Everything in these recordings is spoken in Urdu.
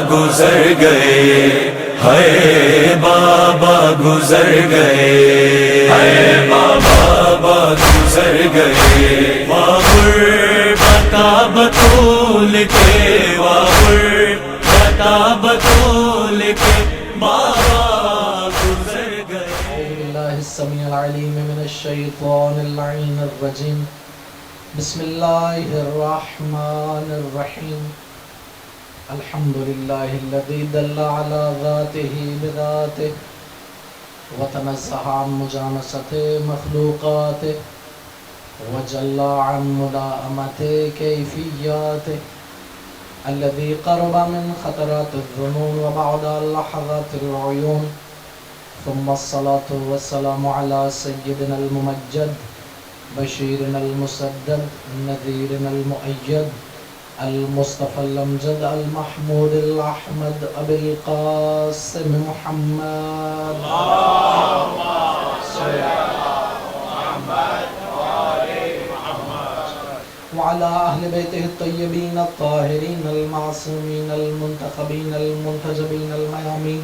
گزر گئے، ہے بابا گزر گئے، ہے بابا گزر گئے، بتا بطول کے، بتا بطول کے بابا گزر گئے۔ اعوذ باللہ السمیع العلیم من الشیطان اللعین الرجیم، بسم اللہ الرحمن الرحیم، الحمدللہ الذی دل علی ذاتہ بذاتہ وتنزہ عن مجانست مخلوقاتہ وجل عن ملائمت کیفیاتہ الذي قرب من خطرات الظنون وبعد لحظات العيون، ثم الصلاة والسلام على سيدنا الممجد بشيرنا المسدد نذيرنا المؤيد المصطفى الأمجد المحمود الأحمد أبي القاسم محمد وعلى أهل بيته الطيبين الطاهرين المعصومين المنتخبين المنتجبين الميامين،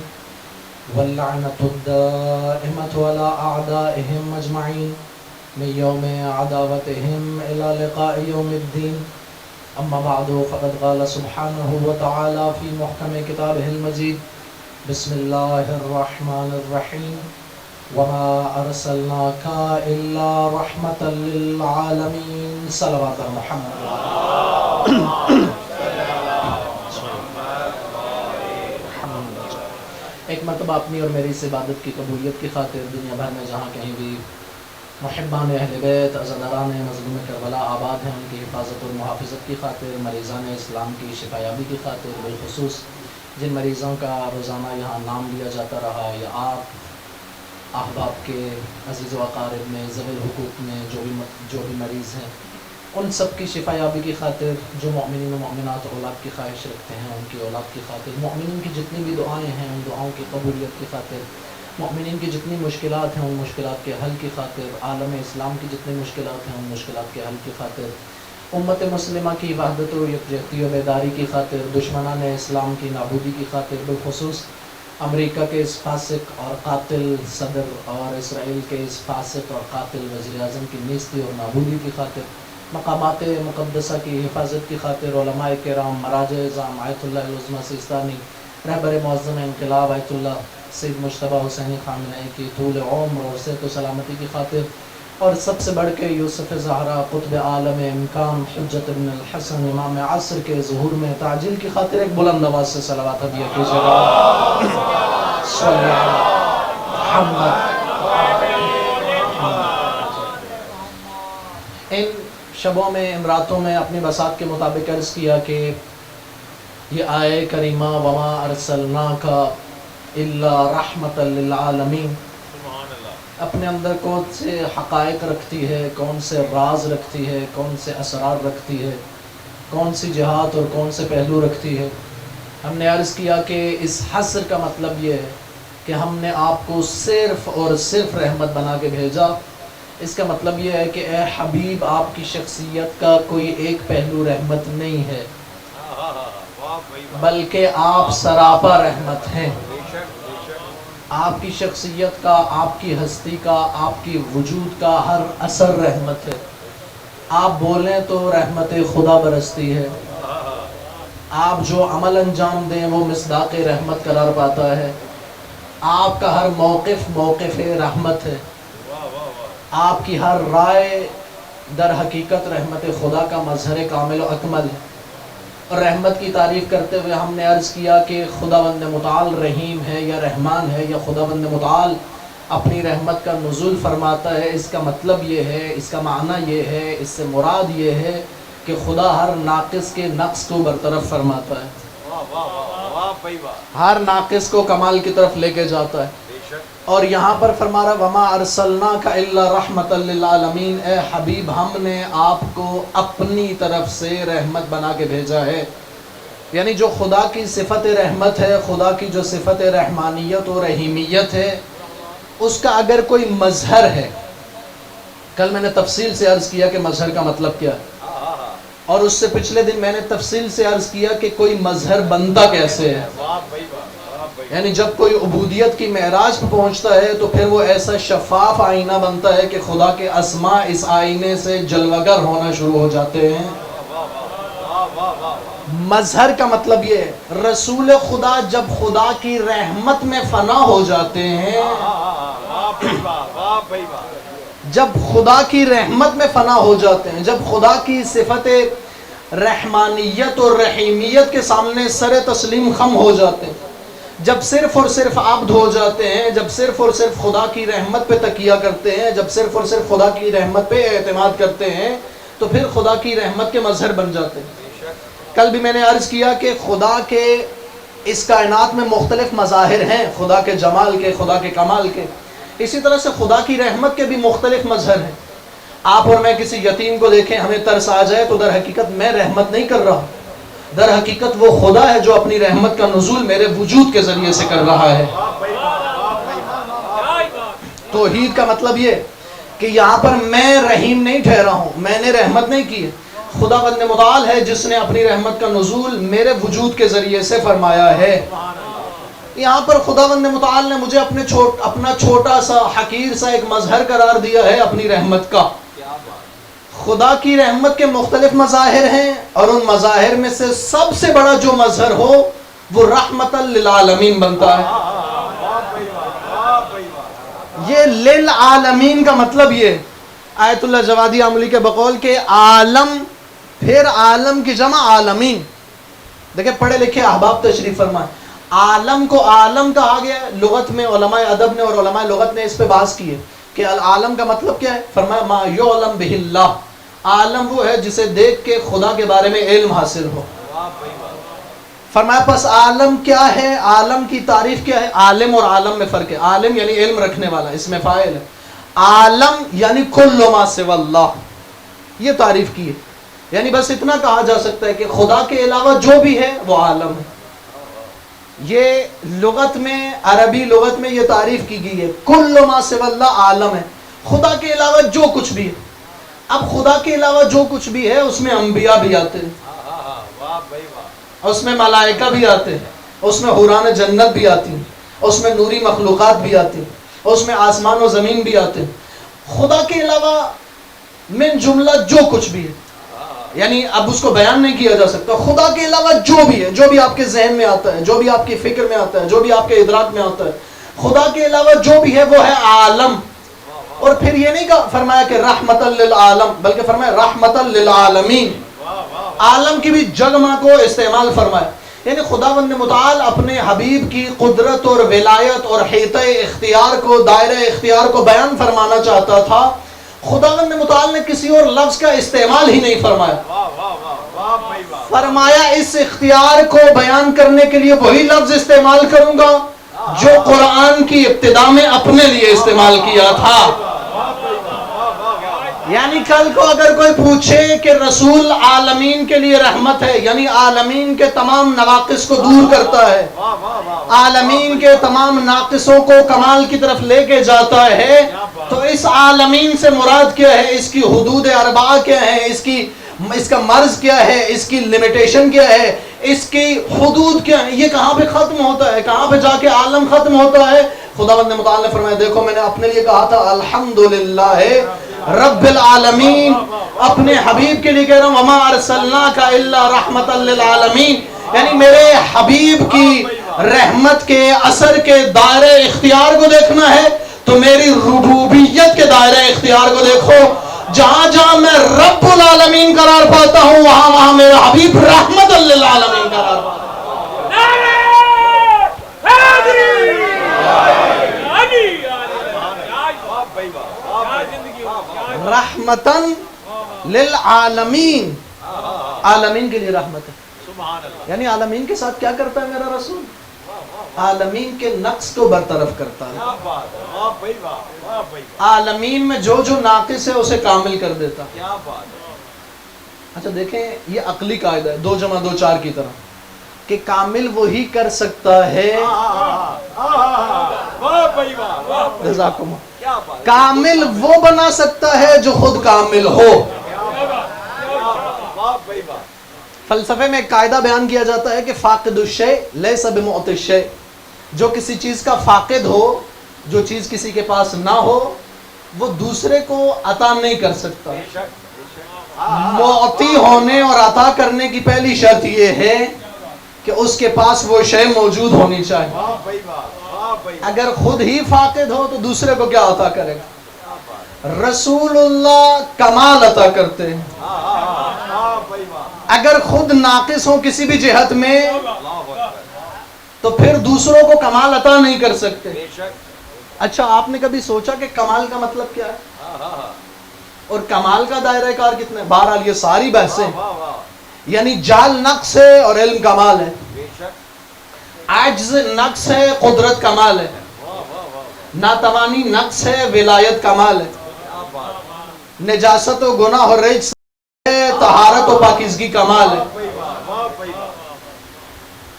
واللعنة الدائمة على أعدائهم أجمعين من يوم عداوتهم إلى لقاء يوم الدين. أما بعد، فقد قال سبحانه وتعالى في محكم كتابه المجيد: بسم الله الرحمن الرحيم، وما أرسلناك إلا رحمة للعالمين. صلوات محمد. ایک مرتبہ اپنی اور میری اس عبادت کی قبولیت کی خاطر دنیا بھر میں جہاں کہیں بھی محبان اہل بیت، عزاداران مظلوم کربلا آباد ہیں، ان کی حفاظت اور محافظت کی خاطر، مریضان اسلام کی شفایابی کی خاطر، بالخصوص جن مریضوں کا روزانہ یہاں نام لیا جاتا رہا، یا آپ احباب کے عزیز و اقارب میں، ذوی الحقوق میں جو بھی مریض ہیں، ان سب کی شفایابی کی خاطر، جو مؤمنین و مؤمنات اولاد کی خواہش رکھتے ہیں ان کی اولاد کی خاطر، مؤمنین کی جتنی بھی دعائیں ہیں ان دعاؤں کی قبولیت کی خاطر، مؤمنین کی جتنی مشکلات ہیں ان مشکلات کے حل کی خاطر، عالم اسلام کی جتنی مشکلات ہیں ان مشکلات کے حل کی خاطر، امت مسلمہ کی وحدت و یکجہتی و بیداری کی خاطر، دشمنان اسلام کی نابودی کی خاطر، بالخصوص امریکہ کے اس فاسق اور قاتل صدر اور اسرائیل کے اس فاسق اور قاتل وزیر اعظم کی نیستی اور نابودی کی خاطر، مقامات مقدسہ کی حفاظت کی خاطر، علماء کرام، مراجع اعظام، آیت اللہ العظمیٰ سیستانی، رہبر معظم انقلاب آیت اللہ سید مجتبیٰ حسینی خامنئی کی طول عمر اور صحت و سلامتی کی خاطر، اور سب سے بڑھ کے یوسف زہرا قطب عالم امکان حجت ابن الحسن امام عصر کے ظہور میں تعجیل کی خاطر ایک بلند آواز سے صلوات ہدیہ کیجیے گا۔ صلی اللہ محمد۔ ان شبوں میں، ان راتوں میں اپنی بساط کے مطابق عرض کیا کہ یہ آیہ کریمہ وما ارسلناک الا رحمت للعالمین اپنے اندر کون سے حقائق رکھتی ہے، کون سے راز رکھتی ہے، کون سے اسرار رکھتی ہے، کون سی جہات اور کون سے پہلو رکھتی ہے۔ ہم نے عرض کیا کہ اس حصر کا مطلب یہ ہے کہ ہم نے آپ کو صرف اور صرف رحمت بنا کے بھیجا۔ اس کا مطلب یہ ہے کہ اے حبیب، آپ کی شخصیت کا کوئی ایک پہلو رحمت نہیں ہے، بلکہ آپ سراپا رحمت ہیں۔ آپ کی شخصیت کا، آپ کی ہستی کا، آپ کی وجود کا ہر اثر رحمت ہے۔ آپ بولیں تو رحمت خدا برستی ہے، آپ جو عمل انجام دیں وہ مصداق رحمت قرار پاتا ہے، آپ کا ہر موقف موقف رحمت ہے، آپ کی ہر رائے در حقیقت رحمت خدا کا مظہر کامل و اکمل ہے۔ اور رحمت کی تعریف کرتے ہوئے ہم نے عرض کیا کہ خداوند متعال رحیم ہے یا رحمان ہے، یا خداوند متعال اپنی رحمت کا نزول فرماتا ہے، اس کا مطلب یہ ہے، اس کا معنی یہ ہے، اس سے مراد یہ ہے کہ خدا ہر ناقص کے نقص کو برطرف فرماتا ہے، ہر ناقص کو کمال کی طرف لے کے جاتا ہے۔ اور یہاں پر فرما رہا وما ارسلناک الا رحمت للعالمین، اے حبیب ہم نے آپ کو اپنی طرف سے رحمت بنا کے بھیجا ہے۔ یعنی جو خدا کی صفت رحمت ہے، خدا کی جو صفت رحمانیت و رحیمیت ہے، اس کا اگر کوئی مظہر ہے، کل میں نے تفصیل سے عرض کیا کہ مظہر کا مطلب کیا ہے، اور اس سے پچھلے دن میں نے تفصیل سے عرض کیا کہ کوئی مظہر بنتا کیسے ہے. یعنی جب کوئی عبودیت کی معراج پہ پہنچتا ہے تو پھر وہ ایسا شفاف آئینہ بنتا ہے کہ خدا کے اسماء اس آئینے سے جلوگر ہونا شروع ہو جاتے ہیں. مظہر کا مطلب یہ ہے رسول خدا جب خدا کی رحمت میں فنا ہو جاتے ہیں، جب خدا کی رحمت میں فنا ہو جاتے ہیں، جب خدا کی صفت رحمانیت اور رحیمیت کے سامنے سر تسلیم خم ہو جاتے ہیں، جب صرف اور صرف عبد ہو جاتے ہیں، جب صرف اور صرف خدا کی رحمت پہ تکیہ کرتے ہیں، جب صرف اور صرف خدا کی رحمت پہ اعتماد کرتے ہیں، تو پھر خدا کی رحمت کے مظہر بن جاتے ہیں. کل بھی میں نے عرض کیا کہ خدا کے اس کائنات میں مختلف مظاہر ہیں، خدا کے جمال کے، خدا کے کمال کے. اسی طرح سے خدا کی رحمت کے بھی مختلف مظہر ہیں. آپ اور میں کسی یتیم کو دیکھیں ہمیں ترس آ جائے تو در حقیقت میں رحمت نہیں کر رہا ہوں، در حقیقت وہ خدا ہے جو اپنی رحمت کا نزول میرے وجود کے ذریعے سے کر رہا ہے. توحید کا مطلب یہ کہ یہاں پر میں رحیم نہیں ٹھہرا ہوں، میں نے رحمت نہیں کی ہے، خدا بند متعال ہے جس نے اپنی رحمت کا نزول میرے وجود کے ذریعے سے فرمایا ہے. یہاں پر خدا بند متعال نے مجھے اپنا چھوٹا سا حقیر سا ایک مظہر قرار دیا ہے اپنی رحمت کا. خدا کی رحمت کے مختلف مظاہر ہیں اور ان مظاہر میں سے سب سے بڑا جو مظہر ہو وہ رحمت للعالمین بنتا ہے. یہ للعالمین کا مطلب یہ آیت اللہ جوادی عاملی کے بقول کے عالم پھر عالم کی جمع عالمین. دیکھیں پڑھے لکھے احباب تشریف فرمائیں، عالم کو عالم کہا گیا ہے. لغت میں علماء ادب نے اور علماء لغت نے اس پہ بحث کی ہے کہ العالم کا مطلب کیا ہے. فرمایا ما یعلم بہ اللہ، عالم وہ ہے جسے دیکھ کے خدا کے بارے میں علم حاصل ہو. فرمایا پس عالم کیا ہے، عالم کی تعریف کیا ہے. عالم اور عالم میں فرق ہے. عالم یعنی علم رکھنے والا، اس میں فاعل ہے. عالم یعنی کل ما سوی اللہ، یہ تعریف کی ہے. یعنی بس اتنا کہا جا سکتا ہے کہ خدا کے علاوہ جو بھی ہے وہ عالم ہے. یہ لغت میں، عربی لغت میں یہ تعریف کی گئی ہے کل ما سوی اللہ عالم ہے، خدا کے علاوہ جو کچھ بھی ہے. اب خدا کے علاوہ جو کچھ بھی ہے اس میں انبیاء بھی آتے ہیں، اس میں ملائکہ بھی آتے ہیں، اس میں حوران جنت بھی آتی ہیں، اس میں نوری مخلوقات بھی آتی ہیں، اس میں آسمان و زمین بھی آتے ہیں. خدا کے علاوہ من جملہ جو کچھ بھی ہے، یعنی اب اس کو بیان نہیں کیا جا سکتا. خدا کے علاوہ جو بھی ہے، جو بھی آپ کے ذہن میں آتا ہے، جو بھی آپ کی فکر میں آتا ہے، جو بھی آپ کے ادراک میں آتا ہے، خدا کے علاوہ جو بھی ہے وہ ہے عالم. اور پھر یہ نہیں کہا فرمایا کہ رحمت للعالم، بلکہ فرمایا رحمت للعالمین. عالم کی بھی جگہ کو استعمال فرمایا. یعنی خدا بند متعال اپنے حبیب کی قدرت اور ولایت اور حیطہ اختیار کو، دائرہ اختیار کو بیان فرمانا چاہتا تھا. خدا بند متعال نے کسی اور لفظ کا استعمال ہی نہیں فرمایا. فرمایا اس اختیار کو بیان کرنے کے لیے وہی لفظ استعمال کروں گا جو قرآن کی ابتدا میں اپنے لیے استعمال کیا تھا. یعنی کل کو اگر کوئی پوچھے کہ رسول عالمین کے لیے رحمت ہے، یعنی عالمین کے تمام نواقص کو دور کرتا ہے، عالمین کے تمام ناقصوں کو کمال کی طرف لے کے جاتا ہے، تو اس عالمین سے مراد کیا ہے، اس کی حدود اربعہ کیا ہے، اس کا مرض کیا ہے، اس کی لمیٹیشن کیا ہے، اس کی حدود کیا ہے، یہ کہاں پہ ختم ہوتا ہے، کہاں پہ جا کے عالم ختم ہوتا ہے. خداوند متعال نے فرمایا دیکھو میں نے اپنے لیے کہا تھا الحمدللہ رب العالمین، اپنے حبیب کے لیے کہہ رہا ہوں وما ارسلناک الا رحمت للعالمین. یعنی میرے حبیب کی رحمت کے اثر کے دائرہ اختیار کو دیکھنا ہے تو میری ربوبیت کے دائرہ اختیار کو دیکھو. جہاں جہاں میں رب العالمین قرار پاتا ہوں وہاں وہاں میرا حبیب رحمت للعالمین قرار پاتا ہے. رحمتن للعالمین، عالمین کے لیے رحمت ہے. یعنی عالمین کے ساتھ کیا کرتا ہے میرا رسول؟ عالمین کے نقص کو برطرف کرتا ہے، عالمین میں جو جو ناقص ہے اسے کامل کر دیتا. اچھا دیکھیں یہ عقلی قاعدہ ہے 2 + 2 = 4 کی طرح کہ کامل وہی کر سکتا ہے، کامل وہ بنا سکتا ہے جو خود کامل ہو. فلسفے میں ایک قاعدہ بیان کیا جاتا ہے کہ فاقد الشیء لیس بمعطی الشیء، جو کسی چیز کا فاقد ہو، جو چیز کسی کے پاس نہ ہو، وہ دوسرے کو عطا نہیں کر سکتا۔ معطی ہونے اور عطا کرنے کی پہلی شرط یہ ہے کہ اس کے پاس وہ شے موجود ہونی چاہیے۔ اگر خود ہی فاقد ہو تو دوسرے کو کیا عطا کرے گا؟ رسول اللہ کمال عطا کرتے ہیں، اگر خود ناقص ہو کسی بھی جہت میں تو پھر دوسروں کو کمال عطا نہیں کر سکتے۔ اچھا، آپ نے کبھی سوچا کہ کمال کا مطلب کیا ہے اور کمال کا دائرہ کار کتنا ہے؟ بہرحال یہ ساری بحثیں، یعنی جال نقص ہے اور علم کمال ہے، عجز نقص ہے، قدرت کمال ہے، ناتوانی نقص ہے، ولایت کمال ہے، نجاست و گناہ و رجس ہے، طہارت و پاکیزگی کمال ہے۔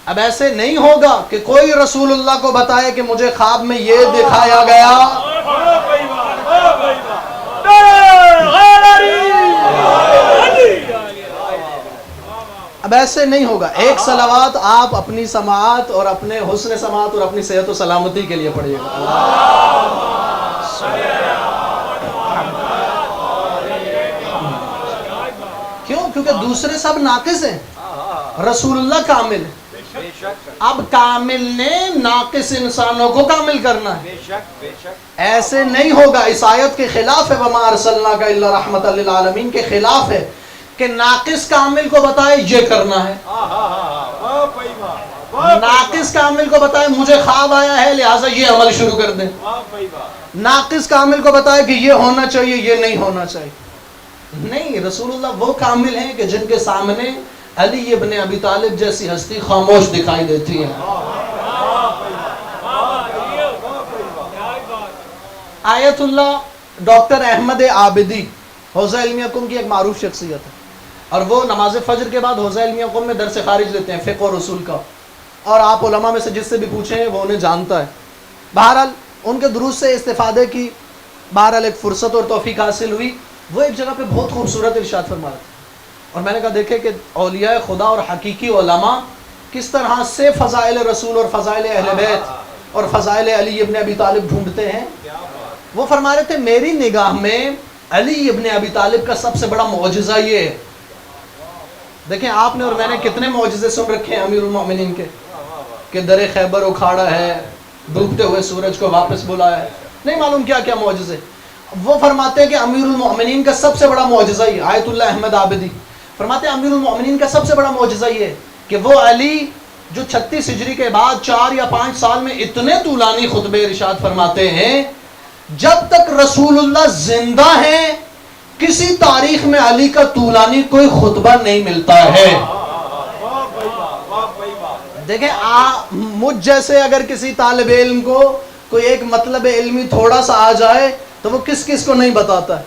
اب ایسے نہیں ہوگا کہ کوئی رسول اللہ کو بتائے کہ مجھے خواب میں یہ دکھایا گیا، اب ایسے نہیں ہوگا۔ ایک صلوات آپ اپنی سماعت اور اپنے حسن سماعت اور اپنی صحت و سلامتی کے لیے پڑھیے گا۔ کیوں؟ کیونکہ دوسرے سب ناقص ہیں، رسول اللہ کامل ہے۔ اب کامل نے ناقص انسانوں کو کامل کرنا ہے، ایسے نہیں ہوگا۔ اس آیت کے خلاف ہے، وَمَا أَرْسَلْنَاكَ إِلَّا رَحْمَةً لِلْعَالَمِينَ کے خلاف ہے کہ ناقص کامل کو بتائے یہ کرنا ہے، ناقص کامل کو بتائے مجھے خواب آیا ہے لہٰذا یہ عمل شروع کر دیں، ناقص کامل کو بتائے کہ یہ ہونا چاہیے یہ نہیں ہونا چاہیے۔ نہیں، رسول اللہ وہ کامل ہیں کہ جن کے سامنے علی ابن ابی طالب جیسی ہستی خاموش دکھائی دیتی ہے۔ آیت اللہ ڈاکٹر احمد عابدی حوزہ علمیہ قم کی ایک معروف شخصیت ہے، اور وہ نماز فجر کے بعد حوزہ علمیہ قم میں درس خارج لیتے ہیں فقہ اور اصول کا، اور آپ علماء میں سے جس سے بھی پوچھیں وہ انہیں جانتا ہے۔ بہرحال ان کے دروس سے استفادے کی بہرحال ایک فرصت اور توفیق حاصل ہوئی۔ وہ ایک جگہ پہ بہت خوبصورت ارشاد فرما رہے تھے، اور میں نے کہا دیکھیں کہ اولیاء خدا اور حقیقی علماء کس طرح سے فضائل رسول اور فضائل اہل بیت اور فضائل علی ابن ابی طالب ڈھونڈتے ہیں۔ وہ فرما رہے تھے میری نگاہ میں علی ابن ابی طالب کا سب سے بڑا معجزہ یہ ہے، دیکھیں آپ نے اور میں نے کتنے معجزے سن رکھے ہیں امیر المومنین کے، کہ در خیبر اکھاڑا ہے، ڈوبتے ہوئے سورج کو واپس بلایا ہے، نہیں معلوم کیا کیا معجزے۔ وہ فرماتے ہیں کہ امیر المومنین کا سب سے بڑا معجزہ یہ، آیت اللہ احمد عابدی فرماتے ہیں امیر المومنین کا سب سے بڑا معجزہ یہ ہے کہ وہ علی جو 36 ہجری کے بعد 4 یا 5 سال میں اتنے طولانی خطبے ارشاد فرماتے ہیں، جب تک رسول اللہ زندہ ہیں کسی تاریخ میں علی کا طولانی کوئی خطبہ نہیں ملتا ہے۔ دیکھیں مجھ جیسے اگر کسی طالب علم کو کوئی ایک مطلب علمی تھوڑا سا آ جائے تو وہ کس کس کو نہیں بتاتا ہے،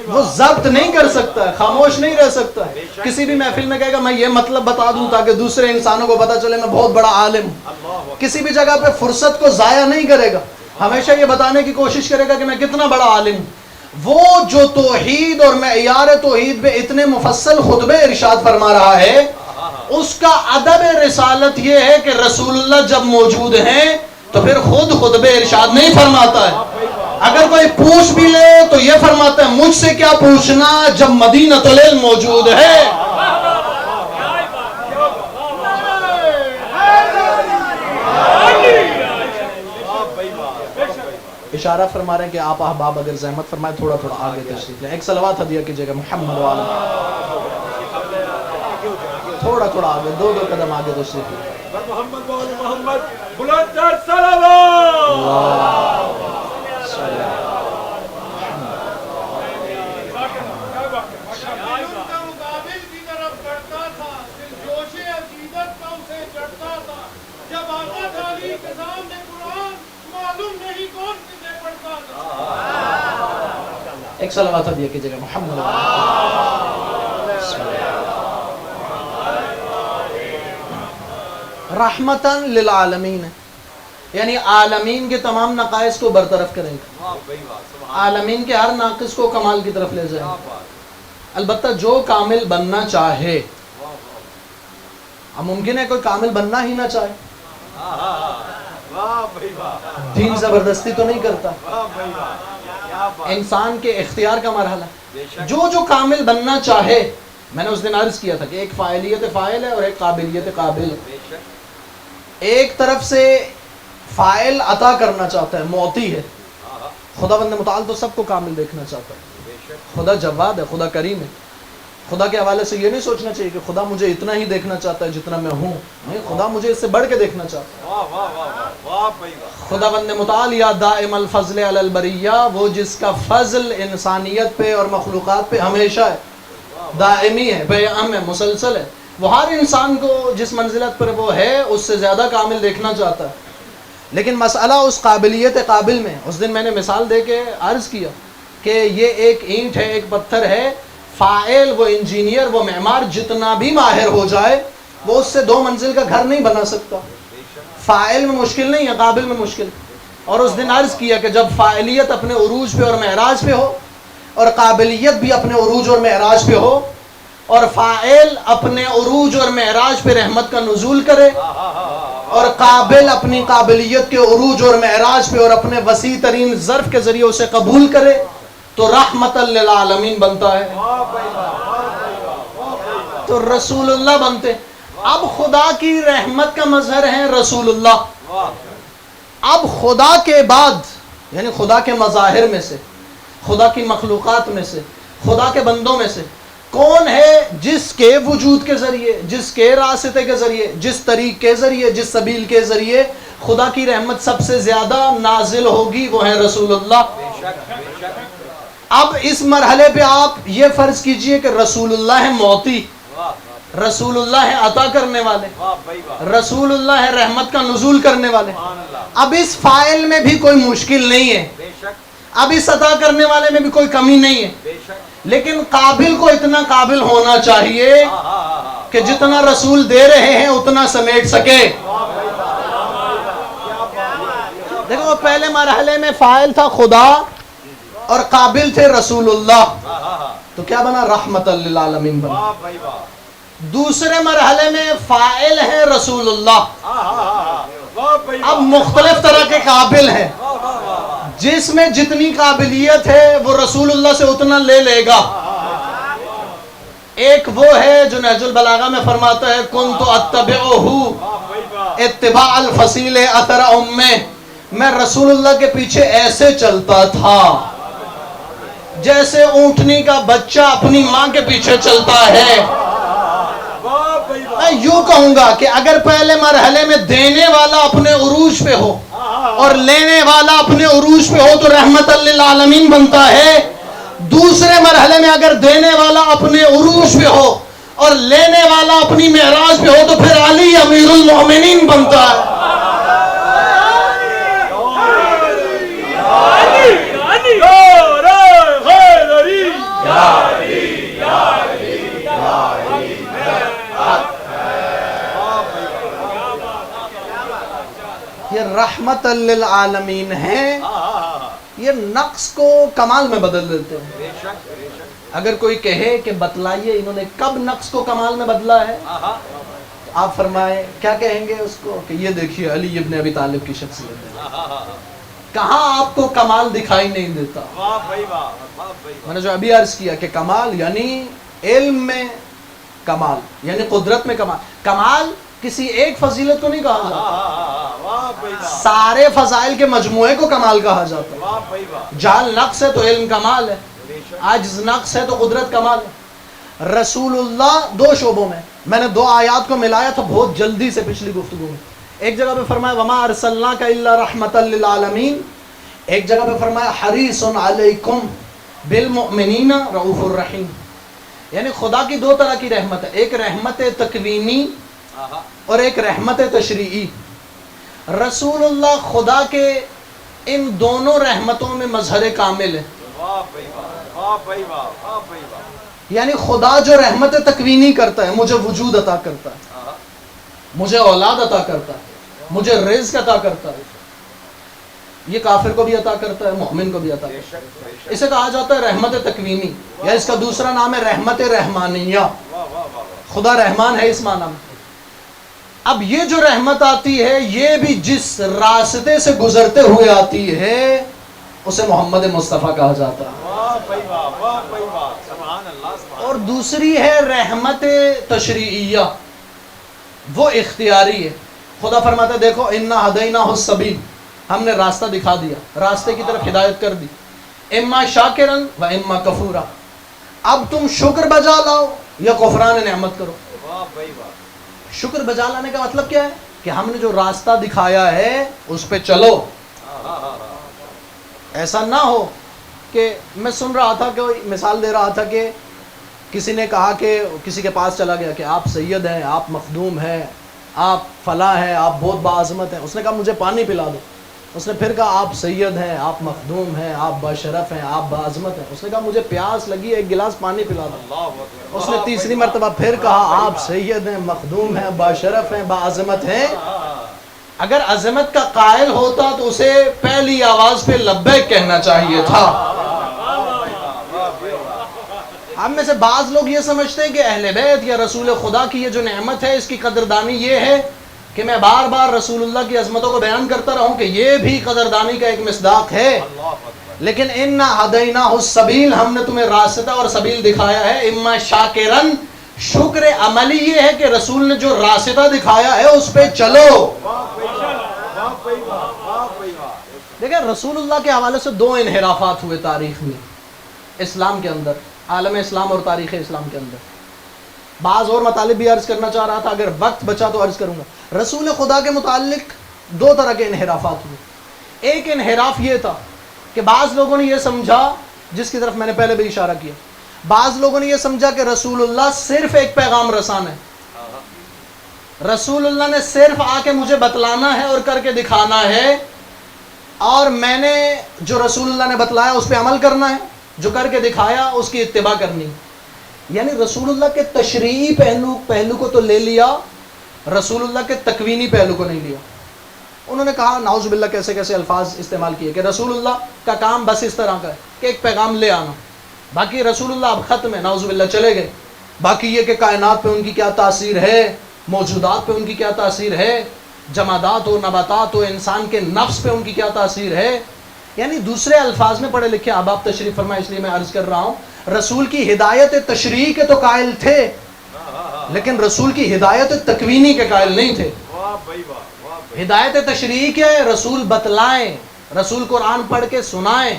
وہ ضبط نہیں کر سکتا ہے، خاموش نہیں رہ سکتا ہے۔ کسی بھی محفل میں کہے گا میں یہ مطلب بتا دوں تاکہ دوسرے انسانوں کو پتا چلے میں بہت بڑا عالم ہوں، کسی بھی جگہ پہ فرصت کو ضائع نہیں کرے گا، ہمیشہ یہ بتانے کی کوشش کرے گا کہ میں کتنا بڑا عالم ہوں۔ وہ جو توحید اور معیار توحید پہ اتنے مفصل خطبے ارشاد فرما رہا ہے، اس کا ادب رسالت یہ ہے کہ رسول اللہ جب موجود ہیں تو پھر خود خطبے ارشاد نہیں فرماتا ہے، اگر کوئی پوچھ بھی لے تو یہ فرماتا ہے مجھ سے کیا پوچھنا جب مدینۃ العلم موجود ہے۔ اشارہ فرما رہے ہیں کہ آپ احباب اگر زحمت فرمائے تھوڑا تھوڑا آگے تشریف لیں، ایک صلوات ہدیہ کیجئے گا محمد والا، تھوڑا تھوڑا آگے، 2 قدم آگے تشریف لیں۔ محمد والا محمد بلند صلوات۔ ایک صلوات ہدیہ کیجئے گا محمد رحمتاً للعالمین، یعنی عالمین کے تمام نقائص کو برطرف کرے گا، عالمین کے ہر ناقص کو کمال کی طرف لے جائے گا۔ البتہ جو کامل بننا چاہے، اب ممکن ہے کوئی کامل بننا ہی نہ چاہے، دین زبردستی تو نہیں کرتا، انسان کے اختیار کا مرحلہ، جو کامل بننا چاہے. میں نے اس دن عرض کیا تھا کہ ایک فاعلیت فاعل ہے اور ایک قابلیت قابل ہے. ایک طرف سے فاعل عطا کرنا چاہتا ہے، معطی ہے. خدا بند متعال تو سب کو کامل دیکھنا چاہتا ہے. خدا جواد ہے، خدا کریم ہے. خدا کے حوالے سے یہ نہیں سوچنا چاہیے کہ خدا مجھے اتنا ہی دیکھنا چاہتا ہے جتنا میں ہوں. نہیں، خدا مجھے اس سے بڑھ کے دیکھنا چاہتا ہے. خدا بند متعال یا دائم الفضل علی البریہ، وہ جس کا فضل انسانیت پہ اور مخلوقات پہ ہمیشہ ہے، دائمی ہے، بیعم ہے، مسلسل ہے. وہ ہر انسان کو جس منزلت پر وہ ہے اس سے زیادہ کامل دیکھنا چاہتا ہے. لیکن مسئلہ اس قابلیت قابل میں، اس دن میں نے مثال دے کے عرض کیا کہ یہ ایک اینٹ ہے، ایک پتھر ہے. فاعل، وہ انجینئر، وہ معمار جتنا بھی ماہر ہو جائے وہ اس سے 2 منزل کا گھر نہیں بنا سکتا. فاعل میں مشکل نہیں ہے، قابل میں مشکل. اور اس دن عرض کیا کہ جب فاعلیت اپنے عروج پہ اور معراج پہ ہو، اور قابلیت بھی اپنے عروج اور معراج پہ ہو، اور فاعل اپنے عروج اور معراج پہ رحمت کا نزول کرے، اور قابل اپنی قابلیت کے عروج اور معراج پہ اور اپنے وسیع ترین ظرف کے ذریعے اسے قبول کرے، تو رحمت للعالمین بنتا ہے، تو رسول اللہ بنتے. اب خدا کی رحمت کا مظہر ہے رسول اللہ. اب خدا کے بعد، یعنی خدا کے مظاہر میں سے، خدا کی مخلوقات میں سے، خدا کے بندوں میں سے کون ہے جس کے وجود کے ذریعے، جس کے راستے کے ذریعے، جس طریق کے ذریعے، جس سبیل کے ذریعے خدا کی رحمت سب سے زیادہ نازل ہوگی؟ وہ ہے رسول اللہ. اب اس مرحلے پہ آپ یہ فرض کیجئے کہ رسول اللہ ہے معطی، رسول اللہ ہے عطا کرنے والے، رسول اللہ ہے رحمت کا نزول کرنے والے. اب اس فاعل میں بھی کوئی مشکل نہیں ہے، اب اس عطا کرنے والے میں بھی کوئی کمی نہیں ہے، لیکن قابل کو اتنا قابل ہونا چاہیے کہ جتنا رسول دے رہے ہیں اتنا سمیٹ سکے. دیکھو، پہلے مرحلے میں فاعل تھا خدا اور قابل تھے رسول اللہ، تو کیا بنا؟ رحمت للعالمین بنا. دوسرے مرحلے میں فاعل ہے رسول اللہ، اب مختلف طرح کے قابل ہیں، جس میں جتنی قابلیت ہے وہ رسول اللہ سے اتنا لے لے گا. ایک وہ ہے جو نہج البلاغہ میں فرماتا ہے کنت اتبعہ اتباع الفصیل اثر امہ، میں رسول اللہ کے پیچھے ایسے چلتا تھا جیسے اونٹنی کا بچہ اپنی ماں کے پیچھے چلتا ہے. میں یوں کہوں گا کہ اگر پہلے مرحلے میں دینے والا اپنے عروج پہ ہو اور لینے والا اپنے عروج پہ ہو تو رحمت للعالمین بنتا ہے. دوسرے مرحلے میں اگر دینے والا اپنے عروج پہ ہو اور لینے والا اپنی معراج پہ ہو تو پھر علی امیر المومنین بنتا ہے. یہ رحمت للعالمین ہے، یہ نقص کو کمال میں بدل دیتے ہیں. اگر کوئی کہے کہ بتلائیے انہوں نے کب نقص کو کمال میں بدلا ہے، آپ فرمائیں کیا کہیں گے اس کو کہ یہ دیکھیے علی ابن ابی طالب کی شخصیت ہے، کہاں آپ کو کمال دکھائی نہیں دیتا. میں نے جو ابھی عرض کیا کہ کمال یعنی علم میں کمال، یعنی قدرت میں کمال. کمال کسی ایک فضیلت کو نہیں کہا جاتا، سارے فضائل کے مجموعے کو کمال کہا جاتا ہے. جہل نقص ہے تو علم کمال ہے، عجز نقص ہے تو قدرت کمال ہے. رسول اللہ 2 شعبوں میں نے 2 آیات کو ملایا تھا بہت جلدی سے پچھلی گفتگو میں. ایک جگہ پہ فرمایا وما ارسلناک الا رحمتا للعالمین، ایک جگہ پہ فرمایا حریص علیکم بالمؤمنین رؤوف الرحیم. یعنی خدا کی 2 طرح کی رحمت ہے، ایک رحمت تکوینی اور ایک رحمت تشریعی. رسول اللہ خدا کے ان دونوں رحمتوں میں مظہر کامل ہے. یعنی خدا جو رحمت تکوینی کرتا ہے، مجھے وجود عطا کرتا ہے، مجھے اولاد عطا کرتا ہے، مجھے رزق عطا کرتا ہے، یہ کافر کو بھی عطا کرتا ہے، مومن کو بھی عطا کرتا ہے۔ اسے کہا جاتا ہے رحمت تکوینی، یا اس کا دوسرا نام ہے رحمت رحمانیہ، خدا رحمان ہے اس معنی میں۔ اب یہ جو رحمت آتی ہے یہ بھی جس راستے سے گزرتے ہوئے آتی ہے اسے محمد مصطفیٰ کہا جاتا ہے۔ اور دوسری ہے رحمت تشریعیہ، وہ اختیاری ہے۔ خدا فرماتا ہے دیکھو انا ہدیناہ السبیل، ہم نے راستہ دکھا دیا، راستے کی طرف ہدایت کر دی، اما شاکرن و اما کفورا، اب تم شکر بجا لاؤ یا کفران نعمت کرو۔ شکر بجا لانے کا مطلب کیا ہے؟ کہ ہم نے جو راستہ دکھایا ہے اس پہ چلو۔ ایسا نہ ہو کہ میں سن رہا تھا کہ مثال دے رہا تھا کہ کسی نے کہا کہ کسی کے پاس چلا گیا کہ آپ سید ہیں، آپ مخدوم ہیں، آپ فلاں ہیں، آپ بہت باعظمت ہیں۔ اس نے کہا مجھے پانی پلا دو۔ اس نے پھر کہا آپ سید ہیں، آپ مخدوم ہیں، آپ باشرف ہیں، آپ باعظمت ہیں۔ اس نے کہا مجھے پیاس لگی ہے، ایک گلاس پانی پلا دو۔ اس نے تیسری مرتبہ پھر کہا آپ سید ہیں، مخدوم ہیں، باشرف ہیں، باعظمت ہیں۔ اگر عظمت کا قائل ہوتا تو اسے پہلی آواز پہ لبیک کہنا چاہیے تھا۔ ہم میں سے بعض لوگ یہ سمجھتے ہیں کہ اہل بیت یا رسول خدا کی یہ جو نعمت ہے اس کی قدردانی یہ ہے کہ میں بار بار رسول اللہ کی عظمتوں کو بیان کرتا رہوں کہ یہ بھی قدردانی کا ایک مصداق ہے۔ لیکن انا ہدیناہ السبیل، ہم نے تمہیں راستہ اور سبیل دکھایا ہے، اما شاکرن، شکر عملی یہ ہے کہ رسول نے جو راستہ دکھایا ہے اس پہ چلو۔ دیکھیں رسول اللہ کے حوالے سے دو انحرافات ہوئے تاریخ میں، اسلام کے اندر، عالم اسلام اور تاریخ اسلام کے اندر۔ بعض اور مطالب بھی عرض کرنا چاہ رہا تھا، اگر وقت بچا تو عرض کروں گا۔ رسول خدا کے متعلق دو طرح کے انحرافات ہوئے۔ ایک انحراف یہ تھا کہ بعض لوگوں نے یہ سمجھا، جس کی طرف میں نے پہلے بھی اشارہ کیا، بعض لوگوں نے یہ سمجھا کہ رسول اللہ صرف ایک پیغام رسان ہے، رسول اللہ نے صرف آ کے مجھے بتلانا ہے اور کر کے دکھانا ہے، اور میں نے جو رسول اللہ نے بتلایا اس پہ عمل کرنا ہے، جو کر کے دکھایا اس کی اتباع کرنی ہے۔ یعنی رسول اللہ کے تشریعی پہلو کو تو لے لیا، رسول اللہ کے تکوینی پہلو کو نہیں لیا۔ انہوں نے کہا نعوذ باللہ کیسے کیسے الفاظ استعمال کیے کہ رسول اللہ کا کام بس اس طرح کا ہے کہ ایک پیغام لے آنا، باقی رسول اللہ اب ختم ہے، نعوذ باللہ چلے گئے۔ باقی یہ کہ کائنات پہ ان کی کیا تاثیر ہے، موجودات پہ ان کی کیا تاثیر ہے، جمادات و نباتات و انسان کے نفس پہ ان کی کیا تاثیر ہے۔ یعنی دوسرے الفاظ میں پڑھے لکھے احباب تشریف فرمائے، اس لیے میں عرض کر رہا ہوں رسول کی ہدایت تشریعی کے تو قائل تھے لیکن رسول کی ہدایت تکوینی کے قائل نہیں تھے۔ ہدایت تشریعی کیا ہے؟ رسول بتلائیں، رسول قرآن پڑھ کے سنائیں،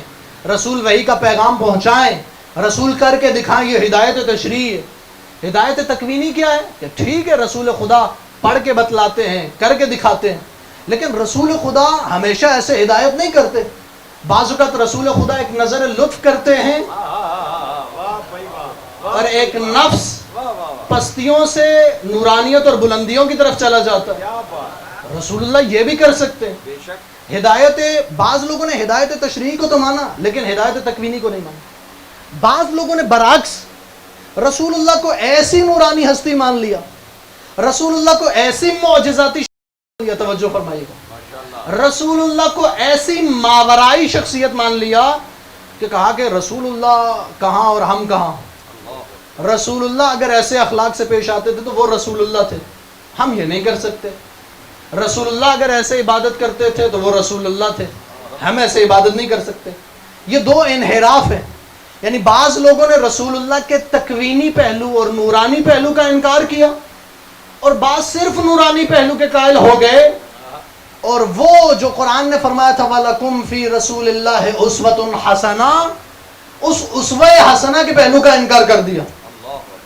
رسول وحی کا پیغام پہنچائیں، رسول کر کے دکھائیں، یہ ہدایت تشریعی ہے۔ ہدایت تکوینی کیا ہے کہ ٹھیک ہے رسول خدا پڑھ کے بتلاتے ہیں، کر کے دکھاتے ہیں، لیکن رسول خدا ہمیشہ ایسے ہدایت نہیں کرتے۔ بعض اوقات رسول خدا ایک نظر لطف کرتے ہیں اور ایک نفس پستیوں سے نورانیت اور بلندیوں کی طرف چلا جاتا ہے۔ رسول اللہ یہ بھی کر سکتے ہیں۔ ہدایت، بعض لوگوں نے ہدایت تشریعی کو تو مانا لیکن ہدایت تکوینی کو نہیں مانا۔ بعض لوگوں نے برعکس رسول اللہ کو ایسی نورانی ہستی مان لیا، رسول اللہ کو ایسی معجزاتی شخصیت، توجہ فرمائیے گا، رسول اللہ کو ایسی ماورائی شخصیت مان لیا کہ کہا کہ رسول اللہ کہاں اور ہم کہاں۔ رسول اللہ اگر ایسے اخلاق سے پیش آتے تھے تو وہ رسول اللہ تھے، ہم یہ نہیں کر سکتے۔ رسول اللہ اگر ایسے عبادت کرتے تھے تو وہ رسول اللہ تھے، ہم ایسے عبادت نہیں کر سکتے۔ یہ دو انحراف ہیں۔ یعنی بعض لوگوں نے رسول اللہ کے تکوینی پہلو اور نورانی پہلو کا انکار کیا، اور بعض صرف نورانی پہلو کے قائل ہو گئے، اور وہ جو قرآن نے فرمایا تھا وَلَكُمْ فِي رَسُولِ اللَّهِ أُسْوَةٌ حَسَنَةٌ، اس اسوہ حسنہ کے پہلو کا انکار کر دیا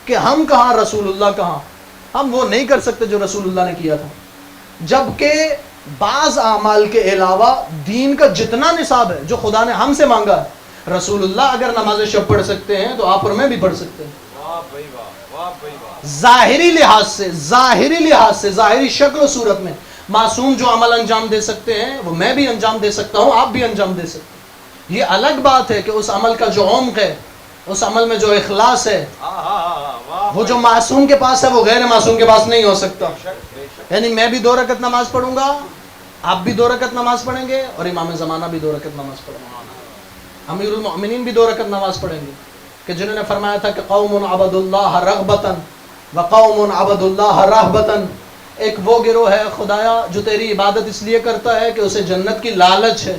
کہ ہم کہاں رسول اللہ کہاں، ہم وہ نہیں کر سکتے جو رسول اللہ نے کیا تھا۔ جبکہ بعض اعمال کے علاوہ دین کا جتنا نصاب ہے جو خدا نے ہم سے مانگا ہے، رسول اللہ اگر نماز شب پڑھ سکتے ہیں تو آپ اور میں بھی پڑھ سکتے ہیں۔ ظاہری لحاظ سے، ظاہری شکل و صورت میں معصوم جو عمل انجام دے سکتے ہیں وہ میں بھی انجام دے سکتا ہوں، آپ بھی انجام دے سکتے ہیں۔ یہ الگ بات ہے کہ اس عمل کا جو عمق ہے، اس عمل میں جو اخلاص ہے، وہ جو معصوم کے پاس ہے وہ غیر معصوم کے پاس نہیں ہو سکتا۔ یعنی میں بھی 2 رکعت نماز پڑھوں گا آپ بھی 2 رکعت نماز پڑھیں گے اور امام زمانہ بھی 2 رکعت نماز پڑھیں گے، امیر المؤمنین بھی 2 رکعت نماز پڑھیں گے، کہ جنہوں نے فرمایا تھا کہ قوم عبد اللہ رغبتاً وقوم عبد اللہ رہبتاً، ایک وہ گروہ ہے خدایا جو تیری عبادت اس لیے کرتا ہے کہ اسے جنت کی لالچ ہے،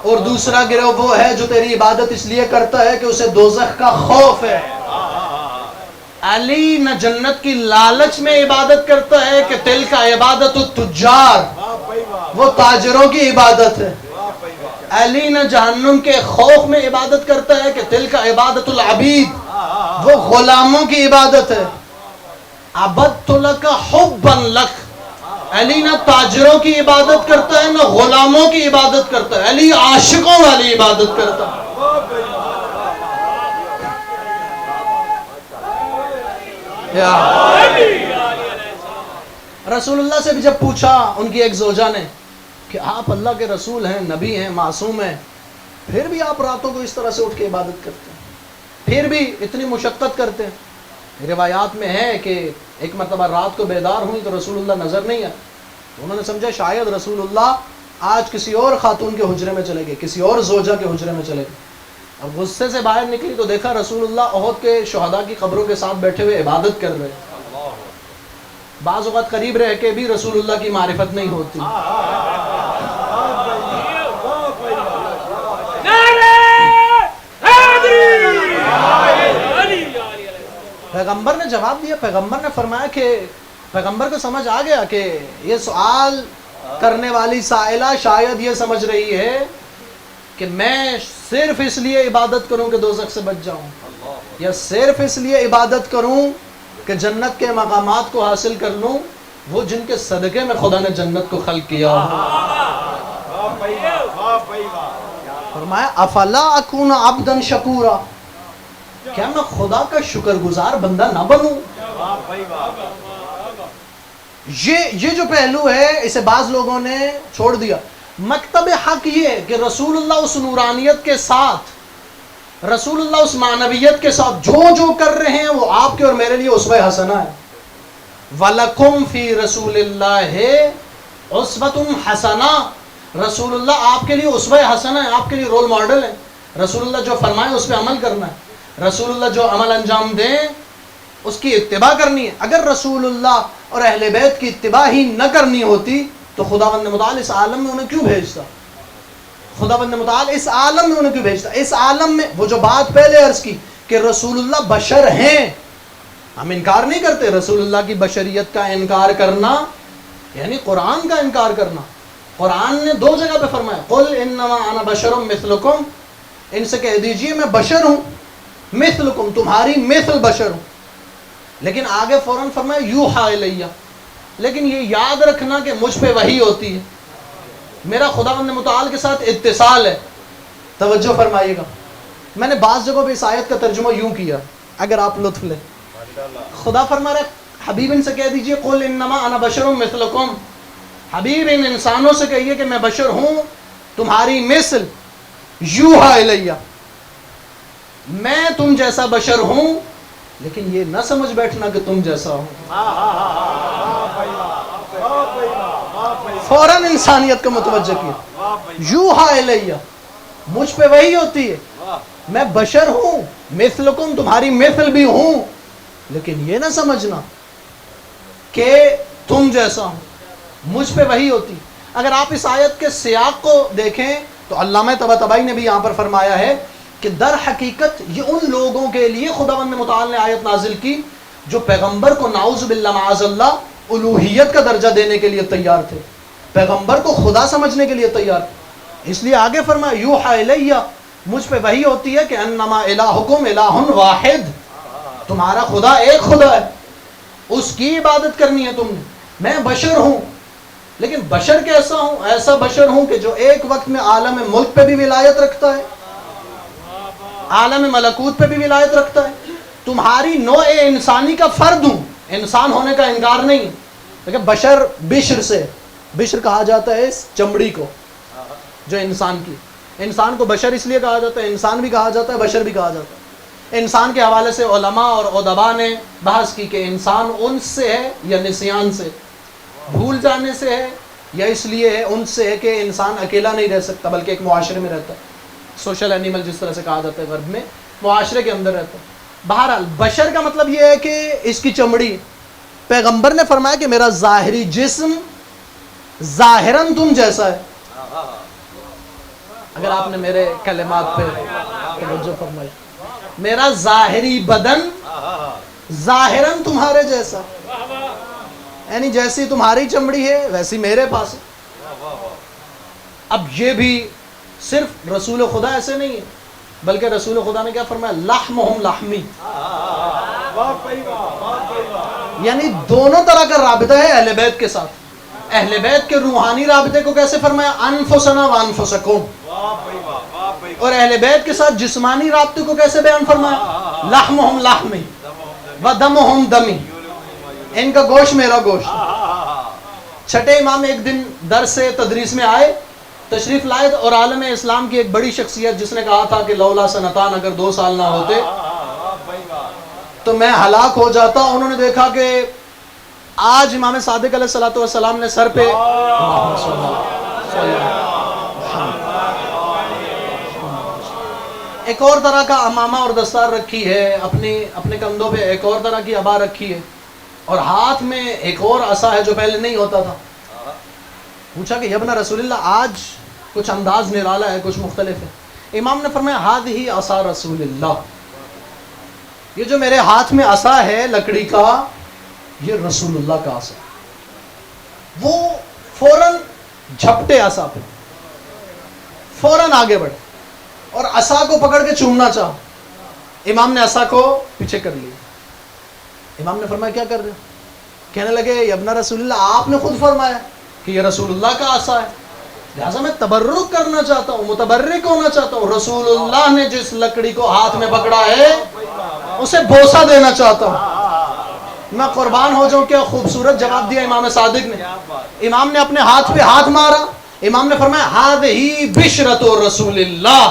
اور دوسرا گروہ وہ ہے جو تیری عبادت اس لیے کرتا ہے کہ اسے دوزخ کا خوف ہے۔ علی نہ جنت کی لالچ میں عبادت کرتا ہے کہ تل کا عبادت التجار، وہ تاجروں کی عبادت ہے۔ علی نہ جہنم کے خوف میں عبادت کرتا ہے کہ تل کا عبادت العبید، وہ غلاموں کی عبادت ہے۔ عبدت لک حبا لک، علی نہ تاجروں کی عبادت کرتا ہے نہ غلاموں کی عبادت کرتا ہے، علی عاشقوں والی عبادت کرتا ہے۔ رسول اللہ سے بھی جب پوچھا ان کی ایک زوجہ نے کہ آپ اللہ کے رسول ہیں، نبی ہیں، معصوم ہیں، پھر بھی آپ راتوں کو اس طرح سے اٹھ کے عبادت کرتے ہیں، پھر بھی اتنی مشقت کرتے ہیں؟ روایات میں ہے کہ ایک مرتبہ رات کو بیدار ہوئی تو رسول اللہ نظر نہیں آئے، تو انہوں نے سمجھا شاید رسول اللہ آج کسی اور خاتون کے حجرے میں چلے گئے، کسی اور زوجہ کے حجرے میں چلے گئے۔ اب غصے سے باہر نکلی تو دیکھا رسول اللہ احد کے شہداء کی قبروں کے ساتھ بیٹھے ہوئے عبادت کر رہے ہیں۔ بعض اوقات قریب رہ کے بھی رسول اللہ کی معرفت نہیں ہوتی۔ پیغمبر نے جواب دیا، پیغمبر نے فرمایا کہ پیغمبر کو سمجھ آ گیا کہ یہ سوال کرنے والی سائلہ شاید یہ سمجھ رہی ہے کہ میں صرف اس لیے عبادت کروں کہ دوزخ سے بچ جاؤں، یا صرف اس لیے عبادت کروں کہ جنت کے مقامات کو حاصل کر لوں، وہ جن کے صدقے میں خدا نے جنت کو خلق کیا۔ فرمایا افلا اکون عبدا شکورا، کیا میں خدا کا شکر گزار بندہ نہ بنوں؟ یہ جو پہلو ہے اسے بعض لوگوں نے چھوڑ دیا۔ مکتب حق یہ ہے کہ رسول اللہ اس نورانیت کے ساتھ، رسول اللہ اس معنویت کے ساتھ جو کر رہے ہیں وہ آپ کے اور میرے لیے اسوہ حسنہ ہے۔ وَلَكُمْ فِي رَسُولِ اللَّهِ عُسْوَةٌ حَسَنَةٌ، رسول اللہ آپ کے لیے اسوہ حسنہ ہے، آپ کے لیے رول ماڈل ہے۔ رسول اللہ جو فرمائے اس پہ عمل کرنا ہے، رسول اللہ جو عمل انجام دیں اس کی اتباع کرنی ہے۔ اگر رسول اللہ اور اہل بیت کی اتباع ہی نہ کرنی ہوتی تو خداوند متعال اس عالم میں انہیں کیوں بھیجتا؟ خداوند متعال اس عالم میں انہیں کیوں بھیجتا؟ اس عالم میں وہ جو بات پہلے عرض کی کہ رسول اللہ بشر ہیں، ہم انکار نہیں کرتے، رسول اللہ کی بشریت کا انکار کرنا یعنی قرآن کا انکار کرنا۔ قرآن نے 2 جگہ پہ فرمایا قل انما انا بشر مثلکم، ان سے کہہ دیجئے میں بشر ہوں، مثلکم تمہاری مثل بشر ہوں، لیکن آگے فوراً فرمایا یوحا الیہ، لیکن یہ یاد رکھنا کہ مجھ پہ وحی ہوتی ہے، میرا خداوند متعال کے ساتھ اتصال ہے۔ توجہ فرمائیے گا، میں نے بعض جگہوں پہ اس آیت کا ترجمہ یوں کیا، اگر آپ لطف لیں۔ خدا فرما رہا ہے حبیب ان سے کہہ دیجئے قل انما انا بشر مثلکم، حبیب ان انسانوں سے کہیے کہ میں بشر ہوں تمہاری مثل، یوحا الیہ، میں تم جیسا بشر ہوں، لیکن یہ نہ سمجھ بیٹھنا کہ تم جیسا ہو۔ فوراً انسانیت کو متوجہ کیا، یوحا الیہ، مجھ پہ وحی ہوتی ہے، میں بشر ہوں مثلکم تمہاری مثل بھی ہوں، لیکن یہ نہ سمجھنا کہ تم جیسا ہوں، مجھ پہ وحی ہوتی۔ اگر آپ اس آیت کے سیاق کو دیکھیں تو علامہ طباطبائی نے بھی یہاں پر فرمایا ہے کہ در حقیقت یہ ان لوگوں کے لیے خداوند متعال نے آیت نازل کی جو پیغمبر کو نعوذ باللہ معاذ اللہ الوہیت کا درجہ دینے کے لیے تیار تھے، پیغمبر کو خدا سمجھنے کے لیے تیار تھے، اس لیے آگے فرمایا یوحا الیہ، مجھ پہ وحی ہوتی ہے کہ انما الہکم الہ واحد، تمہارا خدا ایک خدا ہے، اس کی عبادت کرنی ہے تم نے۔ میں بشر ہوں، لیکن بشر کیسا ہوں؟ ایسا بشر ہوں کہ جو ایک وقت میں عالم ملک پہ بھی ولایت رکھتا ہے، عالم ملکوت پہ بھی ولایت رکھتا ہے، تمہاری نوع انسانی کا فرد ہوں، انسان ہونے کا انکار نہیں، لیکن بشر بشر سے، بشر کہا جاتا ہے اس چمڑی کو جو انسان کی، انسان کو بشر اس لیے کہا جاتا ہے، انسان بھی کہا جاتا ہے، بشر بھی کہا جاتا ہے۔ انسان کے حوالے سے علماء اور ادباء نے بحث کی کہ انسان انس سے ہے یا نسیان سے، بھول جانے سے ہے یا اس لیے ہے ان سے ہے کہ انسان اکیلا نہیں رہ سکتا بلکہ ایک معاشرے میں رہتا ہے، سوشل اینیمل جس طرح سے کہا جاتا ہے غرب میں، معاشرے کے اندر رہتا ہے۔ بہرحال بشر کا مطلب یہ ہے کہ اس کی چمڑی، پیغمبر نے فرمایا کہ میرا ظاہری جسم ظاہراً تم جیسا ہے۔ اگر آپ نے میرے کلمات پہ توجہ فرمائی، میرا ظاہری بدن ظاہراً تمہارے جیسا، یعنی جیسی تمہاری چمڑی ہے ویسی میرے پاس ہے۔ اب یہ بھی صرف رسول خدا ایسے نہیں ہے، بلکہ رسول خدا نے کیا فرمایا؟ لحمہم لحمی، یعنی دونوں طرح کا رابطہ ہے اہل بیت کے ساتھ۔ اہل بیت کے روحانی رابطے کو کیسے فرمایا؟ انفسنا وانفسکم، اور اہل بیت کے ساتھ جسمانی رابطے کو کیسے بیان فرمایا؟ لحمہم لحمی ودمہم دمی، ان کا گوشت میرا گوشت۔ چھٹے امام ایک دن درس سے تدریس میں آئے، تشریف لائے، اور عالم اسلام کی ایک بڑی شخصیت جس نے کہا تھا کہ لولا سنتان، اگر 2 سال نہ ہوتے تو میں ہلاک ہو جاتا، انہوں نے دیکھا کہ آج امام صادق علیہ الصلوۃ والسلام نے سر پہ ایک اور طرح کا امامہ اور دستار رکھی ہے، اپنے کندھوں پہ ایک اور طرح کی عبا رکھی ہے، اور ہاتھ میں ایک اور عصا ہے جو پہلے نہیں ہوتا تھا۔ پوچھا کہ ابن رسول اللہ آج کچھ انداز نرالا ہے، کچھ مختلف ہے۔ امام نے فرمایا ہذہ عصا رسول اللہ، یہ جو میرے ہاتھ میں عصا ہے لکڑی کا، یہ رسول اللہ کا عصا۔ وہ فوراً جھپٹے عصا پہ، فوراً آگے بڑھے اور عصا کو پکڑ کے چومنا چاہا۔ امام نے عصا کو پیچھے کر لیا۔ امام نے فرمایا کیا کر رہے ہو؟ کہنے لگے یا ابن رسول اللہ، آپ نے خود فرمایا کہ یہ رسول اللہ کا عصا ہے، لہٰذا میں تبرک کرنا چاہتا ہوں، متبرک ہونا چاہتا ہوں۔ رسول اللہ نے جس لکڑی کو ہاتھ میں پکڑا ہے اسے بوسہ دینا چاہتا ہوں، میں قربان ہو جاؤں۔ کیا خوبصورت جواب دیا امام صادق نے۔ امام نے اپنے ہاتھ پہ ہاتھ مارا، امام نے فرمایا ہذہ بشرۃ رسول اللہ،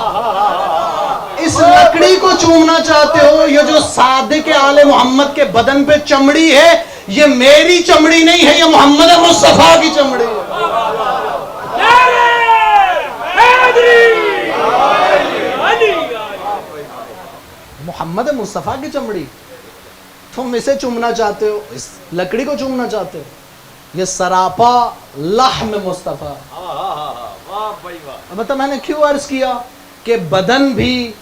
اس لکڑی کو چومنا چاہتے ہو؟ یہ جو صادق آل محمد کے بدن پہ چمڑی ہے، یہ میری چمڑی نہیں ہے، یہ محمد مصطفیٰ کی چمڑی ہے۔ محمد مصطفیٰ کی چمڑی، تم اسے چومنا چاہتے ہو، اس لکڑی کو چومنا چاہتے ہو؟ یہ سراپا لحم مصطفیٰ۔ البتہ میں نے کیوں عرض کیا کہ بدن بھی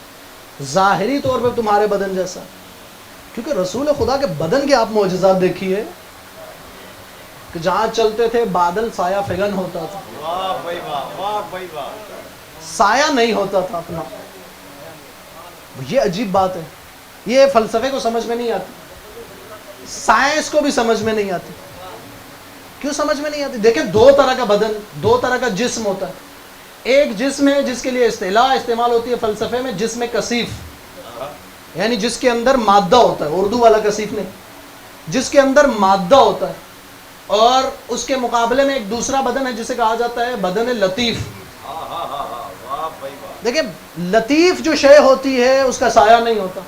ظاہری طور پہ تمہارے بدن جیسا، کیونکہ رسول خدا کے بدن کے آپ معجزات دیکھیے کہ جہاں چلتے تھے بادل سایہ فگن ہوتا تھا، سایہ نہیں ہوتا تھا اپنا۔ یہ عجیب بات ہے، یہ فلسفے کو سمجھ میں نہیں آتی، سائنس کو بھی سمجھ میں نہیں آتی۔ کیوں سمجھ میں نہیں آتی؟ دیکھیں، 2 طرح کا بدن، 2 طرح کا جسم ہوتا ہے۔ ایک جسم ہے جس کے لیے اصطلاح استعمال ہوتی ہے فلسفے میں، جسم کثیف، یعنی جس کے اندر مادہ ہوتا ہے، اردو والا کثیف نہیں، جس کے اندر مادہ ہوتا ہے۔ اور اس کے مقابلے میں ایک دوسرا بدن ہے جسے کہا جاتا ہے بدن لطیف۔ دیکھیں، لطیف جو شے ہوتی ہے اس کا سایہ نہیں ہوتا،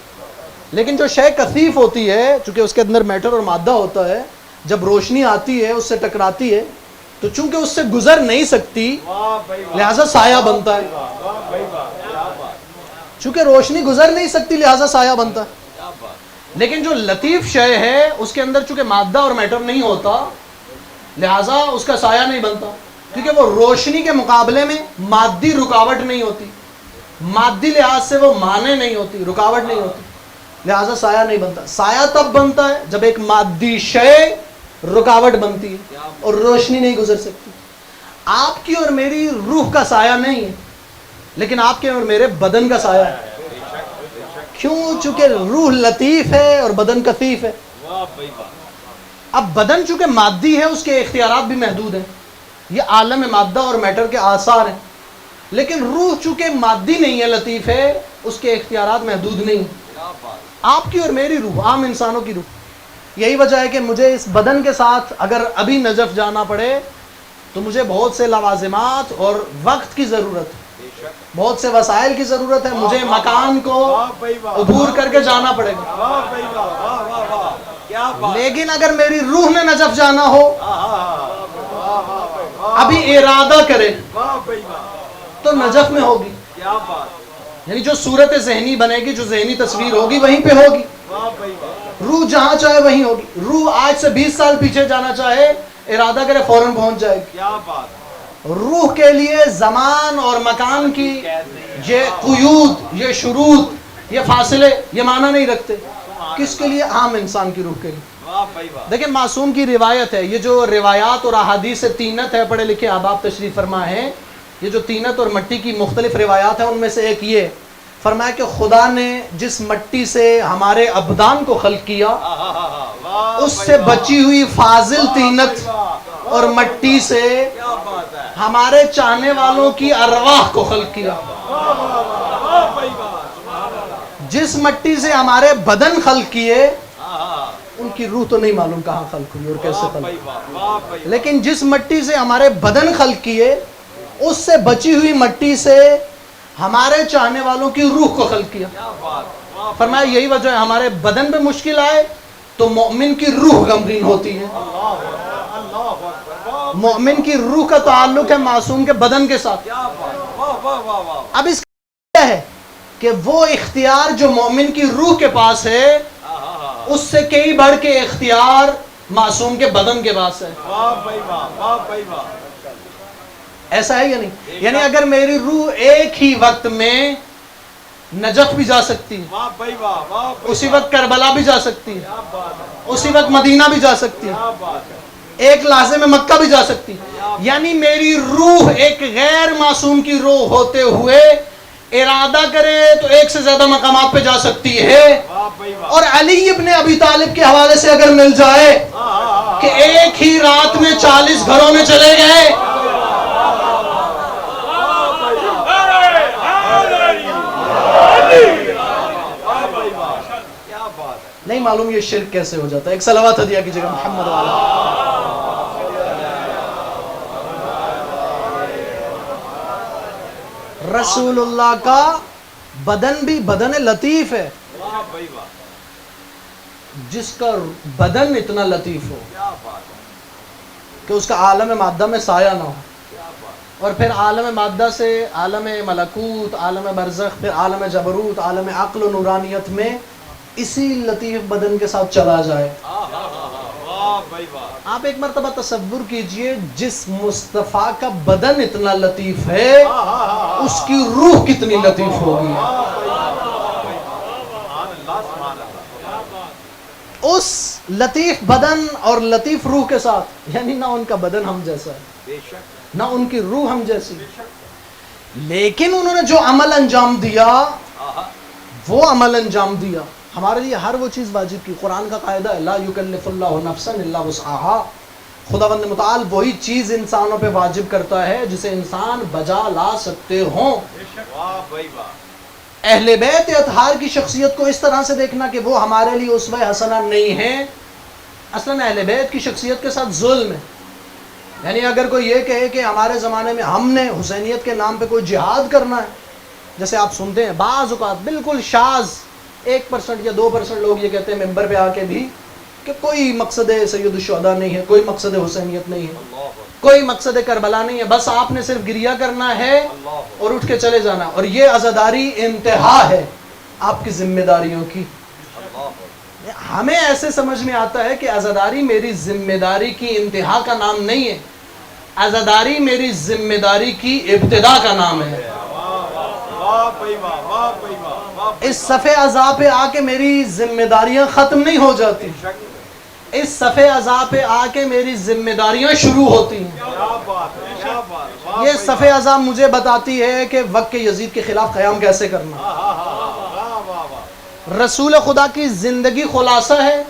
لیکن جو شے کثیف ہوتی ہے، چونکہ اس کے اندر میٹر اور مادہ ہوتا ہے، جب روشنی آتی ہے اس سے ٹکراتی ہے تو چونکہ اس سے گزر نہیں سکتی لہذا سایہ بنتا ہے، چونکہ روشنی گزر نہیں سکتی لہذا سایہ بنتا ہے۔ لیکن جو لطیف شے ہے اس کے اندر چونکہ مادہ اور میٹر نہیں ہوتا لہذا اس کا سایہ نہیں بنتا، کیونکہ وہ روشنی کے مقابلے میں مادی رکاوٹ نہیں ہوتی، مادی لحاظ سے وہ مانع نہیں ہوتی، رکاوٹ نہیں ہوتی، لہذا سایہ نہیں بنتا۔ سایہ تب بنتا ہے جب ایک مادی شے رکاوٹ بنتی ہے اور روشنی نہیں گزر سکتی۔ آپ کی اور میری روح کا سایہ نہیں ہے، لیکن آپ کے اور میرے بدن کا سایہ ہے۔ کیوں؟ چونکہ روح لطیف ہے اور بدن کثیف ہے۔ اب بدن چونکہ مادی ہے اس کے اختیارات بھی محدود ہیں، یہ عالم مادہ اور میٹر کے آثار ہیں، لیکن روح چونکہ مادی نہیں ہے، لطیف ہے، اس کے اختیارات محدود نہیں ہیں۔ آپ کی اور میری روح، عام انسانوں کی روح، یہی وجہ ہے کہ مجھے اس بدن کے ساتھ اگر ابھی نجف جانا پڑے تو مجھے بہت سے لوازمات اور وقت کی ضرورت ہے، بہت سے وسائل کی ضرورت ہے، مجھے مکان کو عبور کر کے جانا پڑے گا۔ لیکن اگر میری روح نے نجف جانا ہو ابھی ارادہ کرے واہ بھائی واہ، تو نجف میں ہوگی. کیا بات، یعنی جو صورت ذہنی بنے گی، جو ذہنی تصویر ہوگی وہیں پہ ہوگی. واہ بھائی واہ، روح جہاں چاہے وہیں ہوگی. روح آج سے 20 سال پیچھے جانا چاہے، ارادہ کرے فوراً پہنچ جائے گی. کیا بات، روح کے لیے زمان اور مکان کی یہ قیود، یہ شروط، یہ فاصلے یہ معنی نہیں رکھتے. کس کے لیے؟ عام انسان کی روح کے لیے. واہ بھائی واہ، دیکھیں معصوم کی روایت ہے، یہ جو روایات اور احادیث تینت ہے، پڑھے لکھے احباب تشریف فرما ہے، یہ جو تینت اور مٹی کی مختلف روایات ہیں ان میں سے ایک یہ فرمایا کہ خدا نے جس مٹی سے ہمارے ابدان کو خلق کیا، واہ اس سے بچی ہوئی فاضل تینت واہ، اور مٹی سے کیا بات ہے، ہمارے چاہنے والوں کی ارواح کو خلق کیا. واہ بھائی واہ، سبحان اللہ، جس مٹی سے ہمارے بدن خلق کیے، ہاں ان کی روح تو نہیں معلوم کہاں خلق ہوئی اور کیسے واہ خلق بھائی ہوئی. واہ، واہ بھائی واہ، لیکن جس مٹی سے ہمارے بدن خلق کیے، اس سے بچی ہوئی مٹی سے ہمارے چاہنے والوں کی روح کو خلق کیا. کیا بات، واہ، فرمایا یہی وجہ ہے ہمارے بدن پہ مشکل آئے تو مومن کی روح غمگین ہوتی ہے. اللہ اکبر، واہ، مومن کی روح کا تعلق ہے معصوم کے بدن کے ساتھ. کیا بات، واہ واہ واہ واہ، اب اس کا کیا ہے کہ وہ اختیار جو مومن کی روح کے پاس ہے، اس سے کئی بڑھ کے اختیار معصوم کے بدن کے پاس ہے. واہ بھائی واہ، واہ بھائی واہ، ایسا ہے یا نہیں؟ یعنی اگر میری روح ایک ہی وقت میں نجف بھی جا سکتی ہے، واہ بھائی واہ، واہ بھائی اسی وقت کربلا بھی جا سکتی ہے، کیا بات ہے، اسی وقت مدینہ بھی جا سکتی ہے، کیا بات ہے، ایک لحظے میں مکہ بھی جا سکتی ہے. یعنی میری روح ایک غیر معصوم کی روح ہوتے ہوئے ارادہ کرے تو ایک سے زیادہ مقامات پہ جا سکتی ہے. واہ بھائی واہ، اور علی ابن ابی طالب کے حوالے سے اگر مل جائے کہ ایک ہی رات میں 40 گھروں میں چلے گئے، کیا بات ہے، نہیں معلوم یہ شرک کیسے ہو جاتا ہے. ایک صلوات ہدیہ کیجیے گا محمد والا. رسول اللہ کا بدن بھی بدن لطیف ہے. واہ بھائی واہ، جس کا بدن اتنا لطیف ہو کیا بات ہے، کہ اس کا عالم مادہ میں سایہ نہ ہو، کیا بات، اور پھر عالم مادہ سے عالم ملکوت، عالم برزخ، پھر عالم جبروت، عالم عقل و نورانیت میں اسی لطیف بدن کے ساتھ چلا جائے. واہ بھائی واہ، آپ ایک مرتبہ تصور کیجئے جس مصطفیٰ کا بدن اتنا لطیف ہے، اس کی روح کتنی لطیف ہوگی. سبحان اللہ، سبحان اللہ، اس لطیف بدن اور لطیف روح کے ساتھ، یعنی نہ ان کا بدن ہم جیسا ہے، بے شک، نہ ان کی روح ہم جیسی، لیکن انہوں نے جو عمل انجام دیا، وہ عمل انجام دیا. ہمارے لیے ہر وہ چیز واجب کی. قرآن کا قاعدہ ہے لا یکلف اللہ نفسا الا وسعها. خداوند متعال وہی چیز انسانوں پہ واجب کرتا ہے جسے انسان بجا لا سکتے ہوں. واہ بھائی واہ، اہل بیت اطہار کی شخصیت کو اس طرح سے دیکھنا کہ وہ ہمارے لیے اسوہ حسنہ نہیں ہے، اصلاً اہل بیت کی شخصیت کے ساتھ ظلم ہے. یعنی اگر کوئی یہ کہے کہ ہمارے زمانے میں ہم نے حسینیت کے نام پہ کوئی جہاد کرنا ہے، جیسے آپ سنتے ہیں بعض اوقات بالکل شاذ 1% یا 2% لوگ یہ کہتے ہیں ممبر پہ آ کے بھی کہ کوئی مقصد سید الشہداء نہیں ہے، کوئی مقصد حسینیت نہیں ہے، کوئی مقصد کربلا نہیں ہے، بس آپ نے صرف گریہ کرنا ہے اور اٹھ کے چلے جانا. اور یہ عزاداری انتہا ہے آپ کی ذمہ داریوں کی. ہمیں ایسے سمجھ میں آتا ہے کہ عزاداری میری ذمہ داری کی انتہا کا نام نہیں ہے، عزاداری میری ذمہ داری کی ابتدا کا نام ہے. واہ بھائی واہ، واہ بھائی واہ، واہ، اس صفحے عزا پہ آ کے میری ذمہ داریاں ختم نہیں ہو جاتی، اس صفحے عزا پہ آ کے میری ذمہ داریاں شروع ہوتی ہیں. کیا بات ہے، کیا بات، واہ یہ صفحے عزا مجھے بتاتی ہے کہ وقت کے یزید کے خلاف قیام کیسے کرنا. واہ واہ واہ، رسول خدا کی زندگی خلاصہ ہے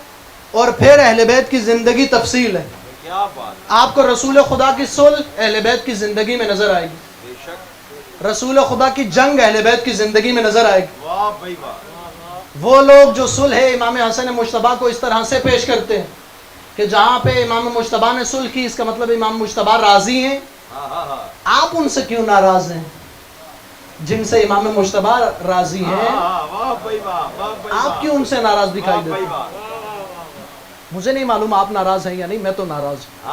اور پھر اہل بیت کی زندگی تفصیل ہے. کیا بات، آپ کو رسول خدا کی صلح اہل بیت کی زندگی میں نظر آئے گی، بے شک، رسول خدا کی جنگ اہل بیت کی زندگی میں نظر آئے گی. واہ بھائی واہ، وہ لوگ جو صلح امام حسن مجتبیٰ کو اس طرح سے پیش کرتے ہیں کہ جہاں پہ امام مجتبیٰ نے صلح کی، اس کا مطلب امام مجتبیٰ راضی ہیں. آپ ان سے کیوں ناراض ہیں جن سے امام مجتبیٰ راضی ہیں؟ واہ بھائی واہ، واہ بھائی واہ، آپ کیوں ان سے ناراض دکھائی واہ بھائی دیتے ہیں؟ واہ، مجھے نہیں معلوم آپ ناراض ہیں یا نہیں، میں تو ناراض ہوں.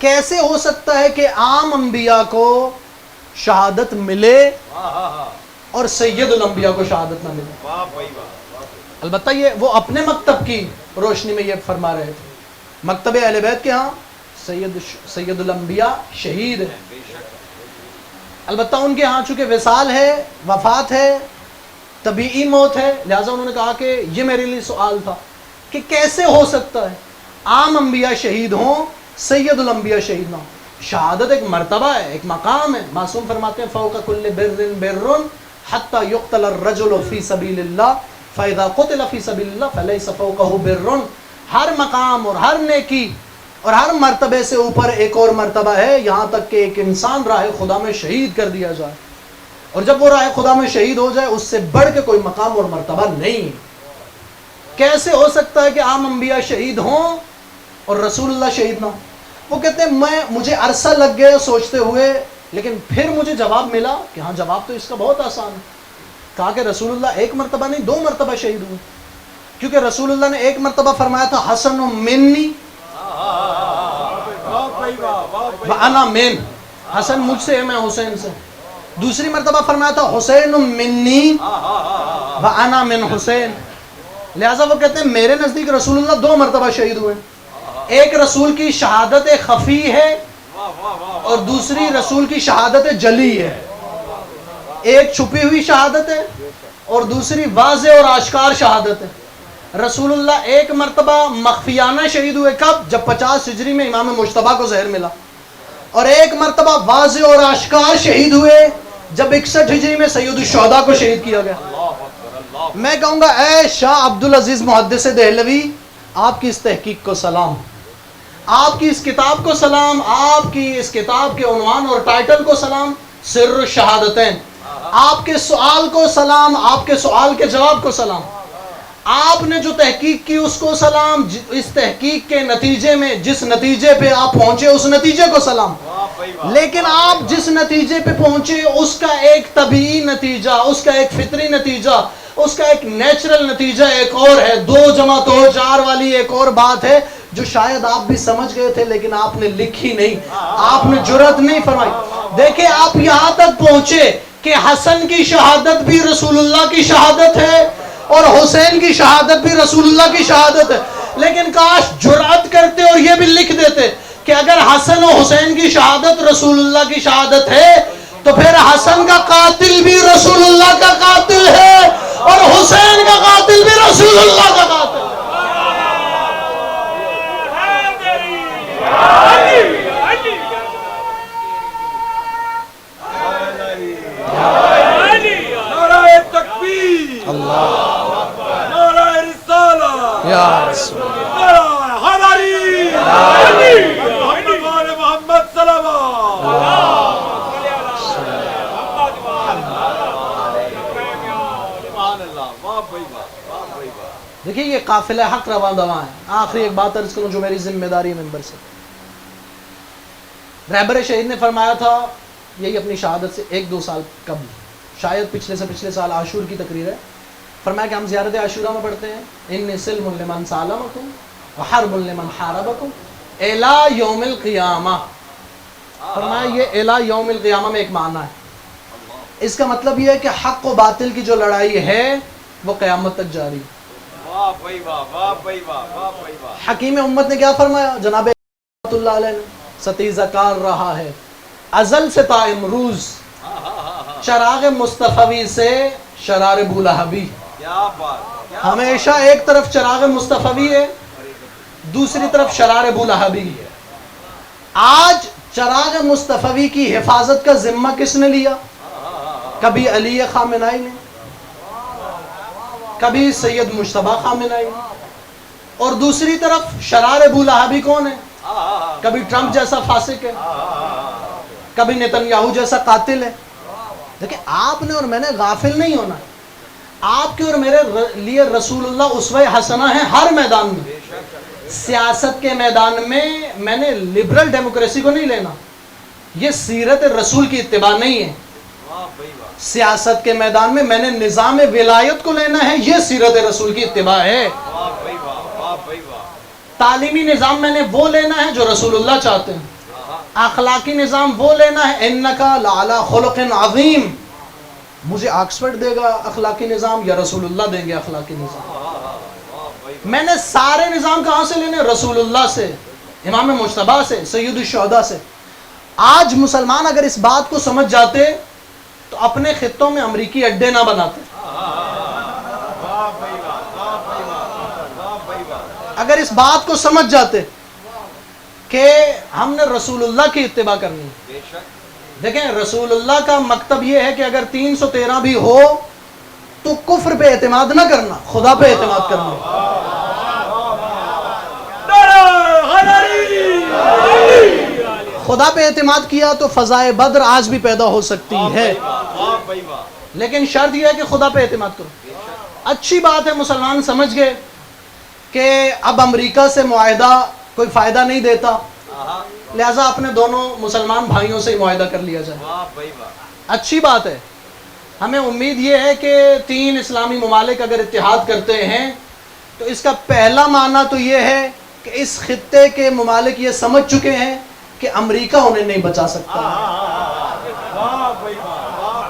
کیسے ہو سکتا ہے کہ عام انبیاء کو شہادت ملے اور سید الانبیاء کو شہادت نہ ملے؟ واہ بھائی واہ، البتہ یہ وہ اپنے مکتب کی روشنی میں یہ فرما رہے تھے، مکتب اہل بیت کے ہاں سید الانبیاء شہید ہے، البتہ ان کے ہاں چونکہ وصال ہے، وفات ہے، طبیعی موت ہے، لہٰذا انہوں نے کہا کہ یہ میرے لیے سوال تھا کہ کیسے ہو سکتا ہے عام انبیاء شہید ہوں، سید الانبیاء شہید نہ ہوں۔ شہادت ایک مرتبہ ہے، ایک مقام ہے۔ معصوم فرماتے ہیں فوق کل بر بر حتی یقتل الرجل فی سبیل اللہ فاذا قتل فی سبیل اللہ فلیس فوقہ بر۔ ہر مقام اور ہر نیکی اور ہر مرتبے سے اوپر ایک اور مرتبہ ہے، یہاں تک کہ ایک انسان راہ خدا میں شہید کر دیا جائے، اور جب وہ راہ خدا میں شہید ہو جائے اس سے بڑھ کے کوئی مقام اور مرتبہ نہیں۔ کیسے ہو سکتا ہے کہ عام انبیاء شہید ہوں اور رسول اللہ شہید نہ ہوں؟ وہ کہتے ہیں مجھے عرصہ لگ گیا سوچتے ہوئے، لیکن پھر مجھے جواب ملا کہ ہاں جواب تو اس کا بہت آسان ہے۔ کہا کہ رسول اللہ ایک مرتبہ نہیں 2 مرتبہ شہید ہوئے، کیونکہ رسول اللہ نے ایک مرتبہ فرمایا تھا حسن منی واہ بھائی واہ، واہ بھائی، وَأَنَا مِن، حسن مجھ سے ہے میں حسین سے۔ دوسری مرتبہ فرمایا تھا حسین منی وَأَنَا مِن حسین۔ لہٰذا وہ کہتے ہیں میرے نزدیک رسول اللہ 2 مرتبہ شہید ہوئے، ایک رسول کی شہادت خفی ہے واہ واہ واہ، اور دوسری رسول کی شہادت جلی ہے۔ ایک چھپی ہوئی شہادت ہے اور دوسری واضح اور آشکار شہادت ہے۔ رسول اللہ ایک مرتبہ مخفیانہ شہید ہوئے، کب؟ جب 50 ہجری میں امام مجتبیٰ کو زہر ملا، اور ایک مرتبہ واضح اور آشکار شہید ہوئے جب 61 ہجری میں سید الشہداء کو شہید کیا گیا۔ میں کہوں گا اے شاہ عبدالعزیز محدث دہلوی، آپ کی اس تحقیق کو سلام، آپ کی اس کتاب کو سلام، آپ کی اس کتاب کے عنوان اور ٹائٹل کو سلام، سر الشہادتین، آپ کے سوال کو سلام، آپ کے سوال کے جواب کو سلام، آپ نے جو تحقیق کی اس کو سلام، اس تحقیق کے نتیجے میں جس نتیجے پہ آپ پہنچے اس نتیجے کو سلام۔ واہ بھائی واہ، لیکن آپ جس نتیجے پہ پہنچے اس کا ایک طبیعی نتیجہ، اس کا ایک فطری نتیجہ، اس کا ایک نیچرل نتیجہ ایک اور ہے۔ 2 + 2 = 4 والی ایک اور بات ہے جو شاید آپ بھی سمجھ گئے تھے لیکن آپ نے لکھی نہیں، آپ نے جرأت نہیں فرمائی۔ دیکھیں آپ یہاں تک پہنچے کہ حسن کی شہادت بھی رسول اللہ کی شہادت ہے اور حسین کی شہادت بھی رسول اللہ کی شہادت ہے، لیکن کاش جرأت کرتے اور یہ بھی لکھ دیتے کہ اگر حسن و حسین کی شہادت رسول اللہ کی شہادت ہے تو پھر حسن کا قاتل بھی رسول اللہ کا قاتل ہے اور حسین کا قاتل بھی رسول اللہ کا قاتل ہے۔ نعرہ تکبیر، نعرہ رسالہ، یا رسول نعرہ حیدری، محمد صلی اللہ، سبحان اللہ، واہ بھائی واہ، واہ بھائی واہ۔ دیکھیے یہ قافلہ حق رواں دواں ہے۔ آخری ایک بات عرض کروں جو میری ذمہ داری ہے ممبر سے۔ رہبر شہید نے فرمایا تھا، یہی اپنی شہادت سے 1-2 سال قبل، شاید پچھلے سے پچھلے سال عاشور کی تقریر ہے، فرمایا کہ ہم زیارت عاشورہ میں پڑھتے ہیں ان سلم لمن سالمکم وحرب لمن حاربکم الی یوم القیامہ۔ فرمایا یہ الی یوم القیامہ میں ایک معنی ہے، اس کا مطلب یہ ہے کہ حق و باطل کی جو لڑائی ہے وہ قیامت تک جاری ہے۔ واہ بھائی واہ، واہ بھائی واہ، واہ بھائی واہ، حکیم امت نے کیا فرمایا؟ جناب رحمۃ اللہ علیہ نے ستیزہ کار رہا ہے ازل سے تا امروز، چراغ مصطفی سے شرار بولہبی۔ کیا بات، کیا ہمیشہ ایک طرف چراغ مصطفی ہے، دوسری طرف شرار بولہبی ہے۔ آج چراغ مصطفی کی حفاظت کا ذمہ کس نے لیا؟ کبھی علی خامنائی نے، کبھی سید مجتبیٰ خامنائی نے، اور دوسری طرف شرار بولہبی کون ہے؟ کبھی ٹرمپ جیسا فاسق ہے، کبھی نتنیاہو جیسا قاتل ہے۔ دیکھیں آپ نے اور میں نے غافل نہیں ہونا ہے، آپ کے اور میرے لیے رسول اللہ اسوہ حسنہ ہیں ہر میدان میں۔ سیاست کے میدان میں نے لبرل ڈیموکریسی کو نہیں لینا، یہ سیرت رسول کی اتباع نہیں ہے۔ واہ بھائی واہ، سیاست کے میدان میں نے نظام ولایت کو لینا ہے، یہ سیرت رسول کی اتباع ہے۔ واہ بھائی واہ، واہ بھائی واہ، تعلیمی نظام میں نے وہ لینا ہے جو رسول اللہ چاہتے ہیں۔ اخلاقی نظام وہ لینا ہے انکا لعلی خلق عظیم، مجھے آکسفورڈ دے گا اخلاقی نظام یا رسول اللہ دیں گے اخلاقی نظام؟ میں نے سارے نظام کہاں سے لینے؟ رسول اللہ سے، امام مجتبیٰ سے، سید الشہداء سے۔ آج مسلمان اگر اس بات کو سمجھ جاتے تو اپنے خطوں میں امریکی اڈے نہ بناتے۔ اگر اس بات کو سمجھ جاتے کہ ہم نے رسول اللہ کی اتباع کرنی ہے۔ دیکھیں رسول اللہ کا مکتب یہ ہے کہ اگر 313 بھی ہو تو کفر پہ اعتماد نہ کرنا، خدا پہ اعتماد کرنا۔ خدا پہ اعتماد کیا تو فضائے بدر آج بھی پیدا ہو سکتی ہے، لیکن شرط یہ ہے کہ خدا پہ اعتماد کرو۔ اچھی بات ہے مسلمان سمجھ گئے کہ اب امریکہ سے معاہدہ کوئی فائدہ نہیں دیتا، لہذا اپنے دونوں مسلمان بھائیوں سے ہی معاہدہ کر لیا جائے۔ اچھی بات ہے، ہمیں امید یہ ہے کہ 3 اسلامی ممالک اگر اتحاد کرتے ہیں تو اس کا پہلا معنی تو یہ ہے کہ اس خطے کے ممالک یہ سمجھ چکے ہیں کہ امریکہ انہیں نہیں بچا سکتا۔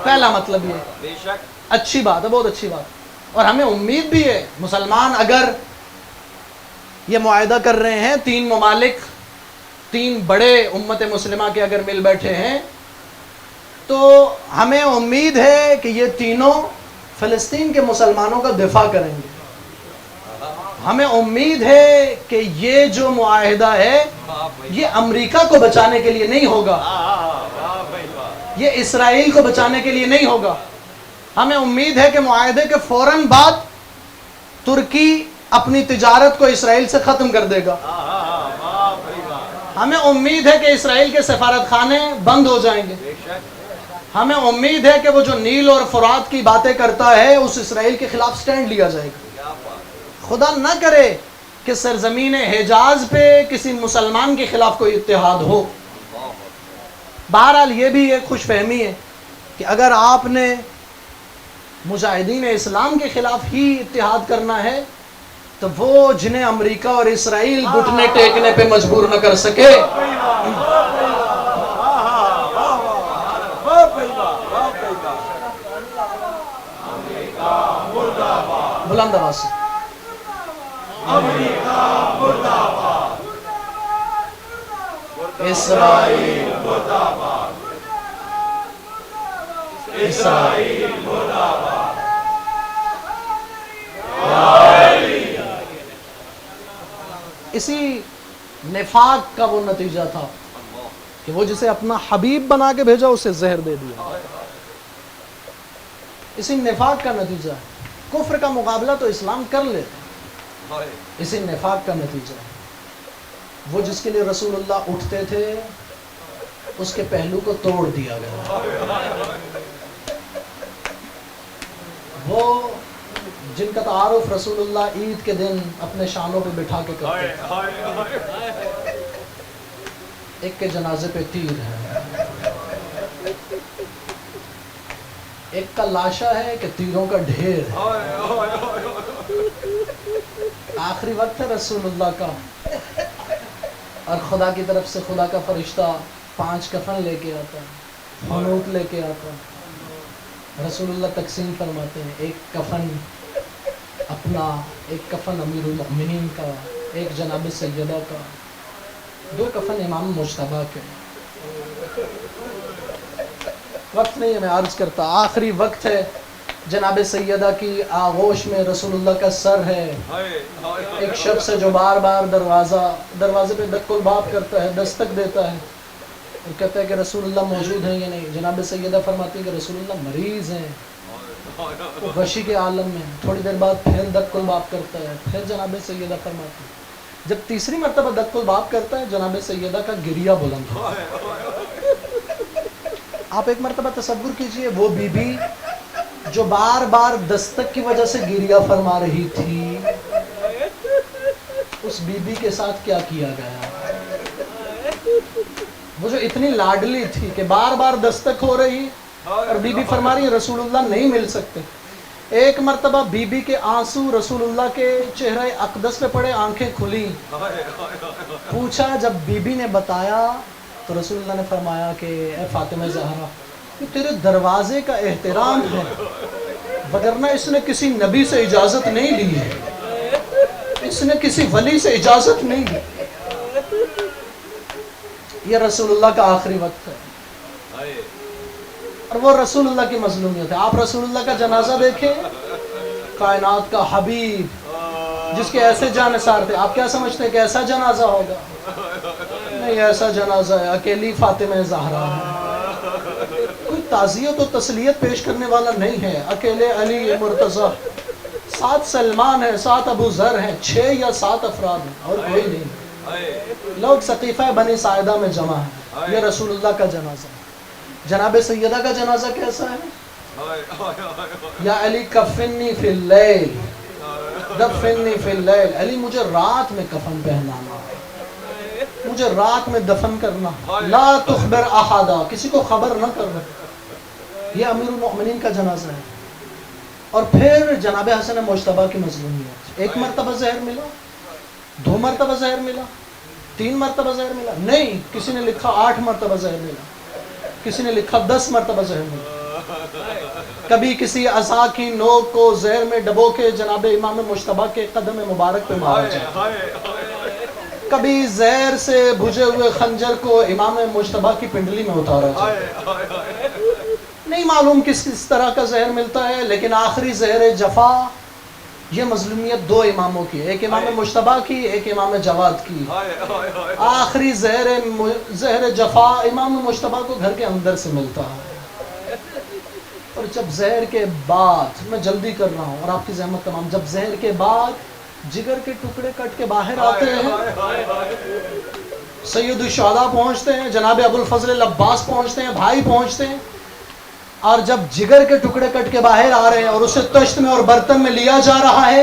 پہلا مطلب یہ اچھی بات ہے، بہت اچھی بات۔ اور ہمیں امید بھی ہے مسلمان اگر یہ معاہدہ کر رہے ہیں، 3 ممالک 3 بڑے امت مسلمہ کے اگر مل بیٹھے ہیں تو ہمیں امید ہے کہ یہ تینوں فلسطین کے مسلمانوں کا دفاع کریں گے۔ ہمیں امید ہے کہ یہ جو معاہدہ ہے یہ امریکہ کو بچانے کے لیے نہیں ہوگا، یہ اسرائیل کو بچانے کے لیے نہیں ہوگا۔ ہمیں امید ہے کہ معاہدے کے فوراً بعد ترکی اپنی تجارت کو اسرائیل سے ختم کر دے گا۔ ہمیں امید ہے کہ اسرائیل کے سفارت خانے بند ہو جائیں گے۔ ہمیں امید ہے کہ وہ جو نیل اور فرات کی باتیں کرتا ہے اس اسرائیل کے خلاف سٹینڈ لیا جائے گا۔ خدا نہ کرے کہ سرزمین حجاز پہ کسی مسلمان کے خلاف کوئی اتحاد ہو۔ بہرحال یہ بھی ایک خوش فہمی ہے کہ اگر آپ نے مجاہدین اسلام کے خلاف ہی اتحاد کرنا ہے تو وہ جنہیں امریکہ اور اسرائیل گھٹنے ٹیکنے پہ مجبور نہ کر سکے۔ بلند آواز سے اسرائیل مرد آباد، اسرائیل مرد آباد۔ اسی نفاق کا وہ نتیجہ تھا کہ وہ جسے اپنا حبیب بنا کے بھیجا اسے زہر دے دیا۔ اسی نفاق کا نتیجہ ہے۔ کفر کا مقابلہ تو اسلام کر لیتے، اسی نفاق کا نتیجہ ہے۔ وہ جس کے لیے رسول اللہ اٹھتے تھے اس کے پہلو کو توڑ دیا گیا۔ وہ جن کا تعارف رسول اللہ عید کے دن اپنے شانوں پہ بٹھا کے کرتے تھے، ایک کے جنازے پہ تیر ہے، ایک کا لاشا ہے کہ تیروں کا ڈھیر ہے۔ آخری وقت ہے رسول اللہ کا، اور خدا کی طرف سے خدا کا فرشتہ 5 کفن لے کے آتا ہے، حنوط لے کے آتا ہے۔ رسول اللہ تقسیم فرماتے ہیں، ایک کفن اپنا، ایک کفن امیر المؤمنین کا، ایک جناب سیدہ کا، 2 کفن امام مجتبیٰ کے۔ وقت نہیں ہے، میں عرض کرتا، آخری وقت ہے۔ جناب سیدہ کی آغوش میں رسول اللہ کا سر ہے۔ ایک شخص ہے جو بار بار دروازے پہ دق الباب کرتا ہے، دستک دیتا ہے اور کہتا ہے کہ رسول اللہ موجود ہیں یا نہیں۔ جناب سیدہ فرماتی ہے کہ رسول اللہ مریض ہیں، وہ غشی کے عالم میں۔ تھوڑی دیر بعد پھر دق الباب کرتا ہے، پھر جناب سیدہ فرماتی ہے۔ جب تیسری مرتبہ دق الباب کرتا ہے جناب سیدہ کا گریہ بلند ہو۔ آپ ایک مرتبہ تصور کیجئے، وہ بی بی جو بار بار دستک کی وجہ سے گریہ فرما رہی تھی، اس بی بی کے ساتھ کیا کیا گیا؟ وہ جو اتنی لاڈلی تھی کہ بار بار دستک ہو رہی اور بی بی فرما رہی رسول اللہ نہیں مل سکتے۔ ایک مرتبہ بی بی کے آنسو رسول اللہ کے چہرہ اقدس پہ پڑے، آنکھیں کھلی۔ پوچھا، جب بی بی نے بتایا تو رسول اللہ نے فرمایا کہ اے فاطمہ زہرا، یہ تیرے دروازے کا احترام ہے، وگرنہ اس نے کسی نبی سے اجازت نہیں لی ہے، اس نے کسی ولی سے اجازت نہیں لی۔ یہ رسول اللہ کا آخری وقت ہے، اور وہ رسول اللہ کی مظلومیت ہے۔ آپ رسول اللہ کا جنازہ دیکھیں، کائنات کا حبیب جس کے ایسے جانثار تھے، آپ کیا سمجھتے ہیں کہ ایسا جنازہ ہوگا؟ نہیں، ایسا جنازہ ہے، اکیلی فاطمہ زہرا ہے، کوئی تعزیت و تسلیت پیش کرنے والا نہیں ہے، اکیلے علی مرتضیٰ، 7 سلمان ہیں، 7 ابو ذر ہیں، 6 یا 7 افراد ہیں، اور کوئی نہیں۔ لوگ سقیفہ بنی ساعدہ میں جمع ہیں۔ یہ رسول اللہ کا جنازہ ہے۔ جناب سیدہ کا جنازہ کیسا ہے؟ یا علی کفنی فی اللیل دفنی فی اللیل، علی مجھے رات میں کفن پہنانا، مجھے رات میں دفن کرنا، لا تخبر احدا، کسی کو خبر نہ کرنا۔ یہ امیر المؤمنین کا جنازہ ہے۔ اور پھر جناب حسن مجتبیٰ کی مظلومیت، 1 مرتبہ زہر ملا، 2 مرتبہ زہر ملا، 3 مرتبہ زہر ملا، نہیں، کسی نے لکھا 8 مرتبہ زہر ملا، کسی نے لکھا 10 مرتبہ زہر ملا۔ کبھی کسی عصا کی نوک کو زہر میں ڈبو کے جناب امام مجتبیٰ کے قدم مبارک پہ مارا جائے، کبھی زہر سے بھجے ہوئے خنجر کو امام مجتبیٰ کی پنڈلی میں اتارا جائے۔ نہیں معلوم کس طرح کا زہر ملتا ہے، لیکن آخری زہر جفا یہ مظلومیت 2 اماموں کی، ایک امام مجتبیٰ کی، ایک امام جواد کی۔ آخری زہر جفا امام مجتبیٰ کو گھر کے اندر سے ملتا ہے۔ اور جب زہر کے بعد، میں جلدی کر رہا ہوں اور آپ کی زحمت تمام، جب زہر کے بعد جگر کے ٹکڑے کٹ کے باہر آتے ہیں، سید الشہداء پہنچتے ہیں، جناب ابو الفضل العباس پہنچتے ہیں، بھائی پہنچتے ہیں، اور جب جگر کے ٹکڑے کٹ کے باہر آ رہے ہیں اور اسے تشت میں اور برتن میں لیا جا رہا ہے،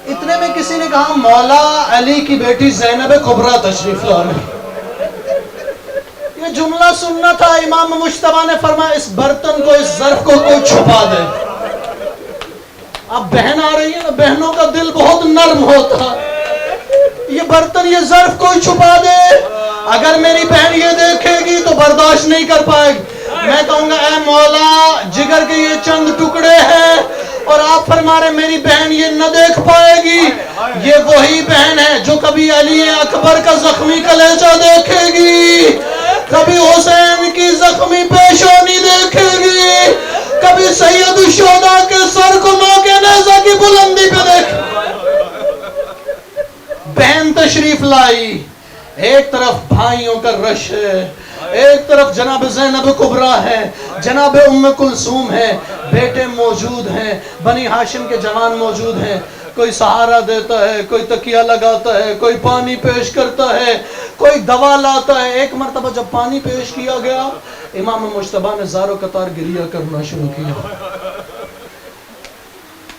اتنے میں کسی نے کہا مولا علی کی بیٹی زینب کبریٰ تشریف لائے۔ یہ جملہ سننا تھا، امام مجتبیٰ نے فرمایا اس برتن کو، اس ظرف کو کوئی چھپا دے۔ اب بہن آ رہی ہے نا، بہنوں کا دل بہت نرم ہوتا، یہ برتن، یہ ظرف کوئی چھپا دے، اگر میری بہن یہ دیکھے گی تو برداشت نہیں کر پائے گی۔ میں کہوں گا اے مولا جگر کے یہ چند ٹکڑے ہیں، اور آپ فرما رہے میری بہن یہ نہ دیکھ پائے گی۔ یہ وہی بہن ہے جو کبھی علی اکبر کا زخمی کلیجہ دیکھے گی، کبھی حسین کی زخمی پیشانی دیکھے گی، کبھی سید الشہداء کے سر کو نوک نیزہ کی بلندی پہ دیکھے۔ بہن تشریف لائی، ایک طرف بھائیوں کا رش ہے، ایک طرف جناب زینب کبریٰ ہے، جناب ام کلثوم ہے، بیٹے موجود ہیں، بنی ہاشم کے جوان موجود ہیں، کوئی سہارا دیتا ہے، کوئی تکیہ لگاتا ہے، کوئی پانی پیش کرتا ہے، کوئی دوا لاتا ہے۔ ایک مرتبہ جب پانی پیش کیا گیا، امام مجتبیٰ نے زار و قطار گریہ کرنا شروع کیا۔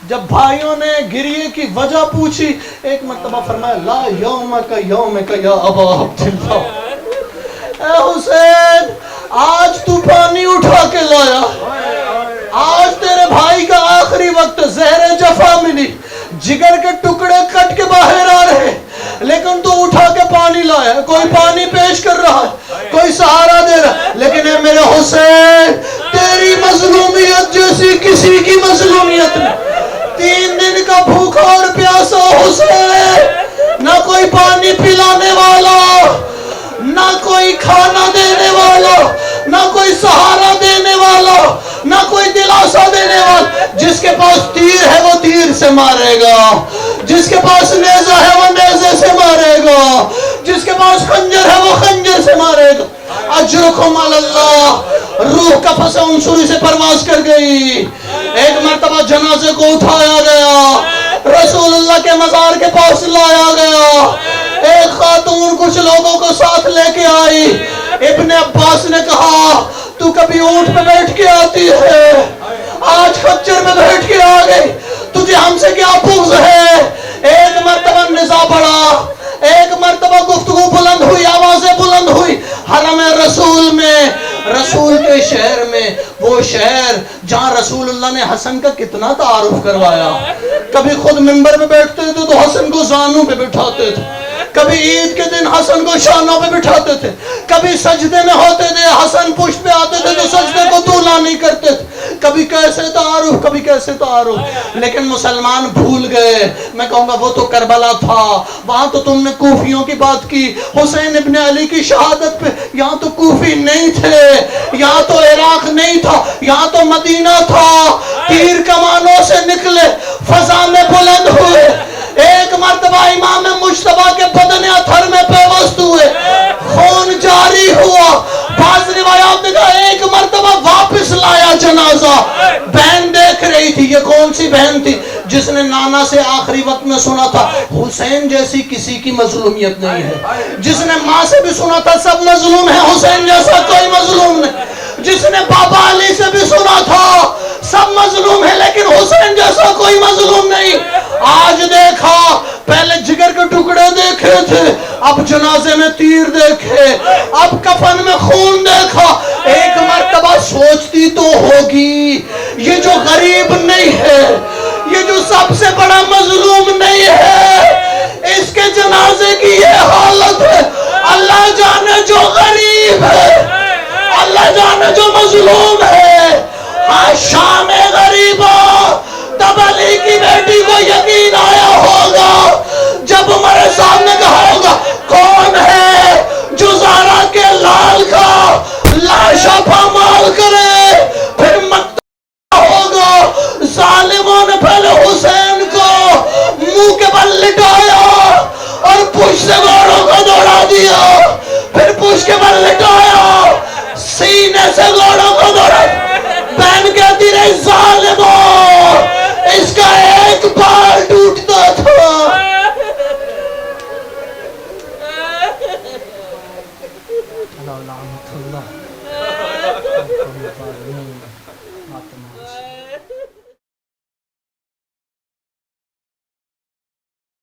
جب بھائیوں نے گریہ کی وجہ پوچھی، ایک مرتبہ فرمایا لا یومک یومک یا ابا عبداللہ، اے حسین آج تو پانی اٹھا کے لایا، آج تیرے بھائی کا آخری وقت، زہر جفا ملی، جگر کے ٹکڑے کٹ کے باہر آ رہے، لیکن تو اٹھا کے پانی لایا، کوئی پانی پیش کر رہا ہے، کوئی سہارا دے رہا، لیکن اے میرے حسین تیری مظلومیت جیسی کسی کی مظلومیت نہیں۔ 3 دن کا بھوکا اور پیاسا حسین، نہ کوئی پانی پلانے والا، نہ کوئی کھانا دینے والا، نہ کوئی سہارا دینے والا، نہ کوئی دلاسا دینے والا۔ جس کے پاس تیر ہے وہ تیر سے مارے گا، جس کے پاس نیزہ ہے وہ نیزے سے مارے گا، جس کے پاس خنجر ہے وہ خنجر سے مارے گا۔ اجرکم علی اللہ، روح کا پس عنصری سے پرواز کر گئی۔ ایک مرتبہ جنازے کو اٹھایا گیا، رسول اللہ کے مزار کے پاس لایا گیا، ایک خاتون کچھ لوگوں کو ساتھ لے کے آئی۔ ابن عباس نے کہا تو کبھی اونٹ پہ بیٹھ کے آتی ہے، آج خچر میں بیٹھ کے آ گئی، تجھے ہم سے کیا بغض ہے؟ ایک مرتبہ نزاع بڑھا، ایک مرتبہ گفتگو بلند ہوئی، آوازیں بلند ہوئی حرم رسول میں، رسول کے شہر میں، وہ شہر جہاں رسول اللہ نے حسن کا کتنا تعارف کروایا۔ کبھی خود منبر میں بیٹھتے تھے تو حسن کو زانوں پہ بٹھاتے تھے، کبھی عید کے دن حسن کو شانوں پہ بٹھاتے تھے, کبھی سجدے میں ہوتے تھے حسن پشت پہ آتے تھے تو سجدے کو طولا نہیں کرتے تھے, کبھی کیسے تعارف کبھی کیسے تعارف. لیکن مسلمان بھول گئے. میں کہوں گا وہ تو کربلا تھا, وہاں تو تم نے کوفیوں کی بات کی, حسین ابن علی کی شہادت پہ. یہاں تو کوفی نہیں تھے, یہاں تو عراق نہیں تھا, یہاں تو مدینہ تھا. تیر کمانوں سے نکلے, فضا میں بلند ہوئے. ایک مرتبہ امام مجتبیٰ کے بدن اطہر میں پیوست ہوئے, خون جاری ہوا. بعض روایات نے کہا ایک مرتبہ واپس لایا جنازہ. بہن دیکھ رہی تھی, یہ کون سی بہن تھی؟ جس نے نانا سے آخری وقت میں سنا تھا حسین جیسی کسی کی مظلومیت نہیں ہے. جس نے ماں سے بھی سنا تھا سب مظلوم ہیں, حسین جیسا کوئی مظلوم نہیں. جس نے بابا علی سے بھی سنا تھا سب مظلوم ہیں لیکن حسین جیسا کوئی مظلوم نہیں. آج دیکھا, پہلے جگر کے ٹکڑے دیکھے تھے, اب جنازے میں تیر دیکھے, اب کفن میں خون دیکھا. ایک مرتبہ سوچتی تو ہوگی یہ جو غریب نہیں ہے, یہ جو سب سے بڑا مظلوم نہیں ہے, اس کے جنازے کی یہ حالت ہے. اللہ جانے جو غریب ہے, اللہ جانے جو مظلوم ہے. ہاں شام غریبوں, تب علی کی بیٹی کو یقین آیا ہوگا جب عمر صاحب نے کہا ہوگا کون ہے جو زہرا کے لال کا لاشا پامال کرے. پھر مکہ ہوگا, ظالموں نے پہلے حسین کو منہ کے بل لٹایا اور پوچھ سے گوڑوں کو دوڑا دیا, پھر پوچھ کے بل لٹایا, سینے سے گوڑوں کو دوڑا. بہن کہتی رہی ظالموں, اس کا ایک بال ٹوٹتا تھا. لعنت اللہ.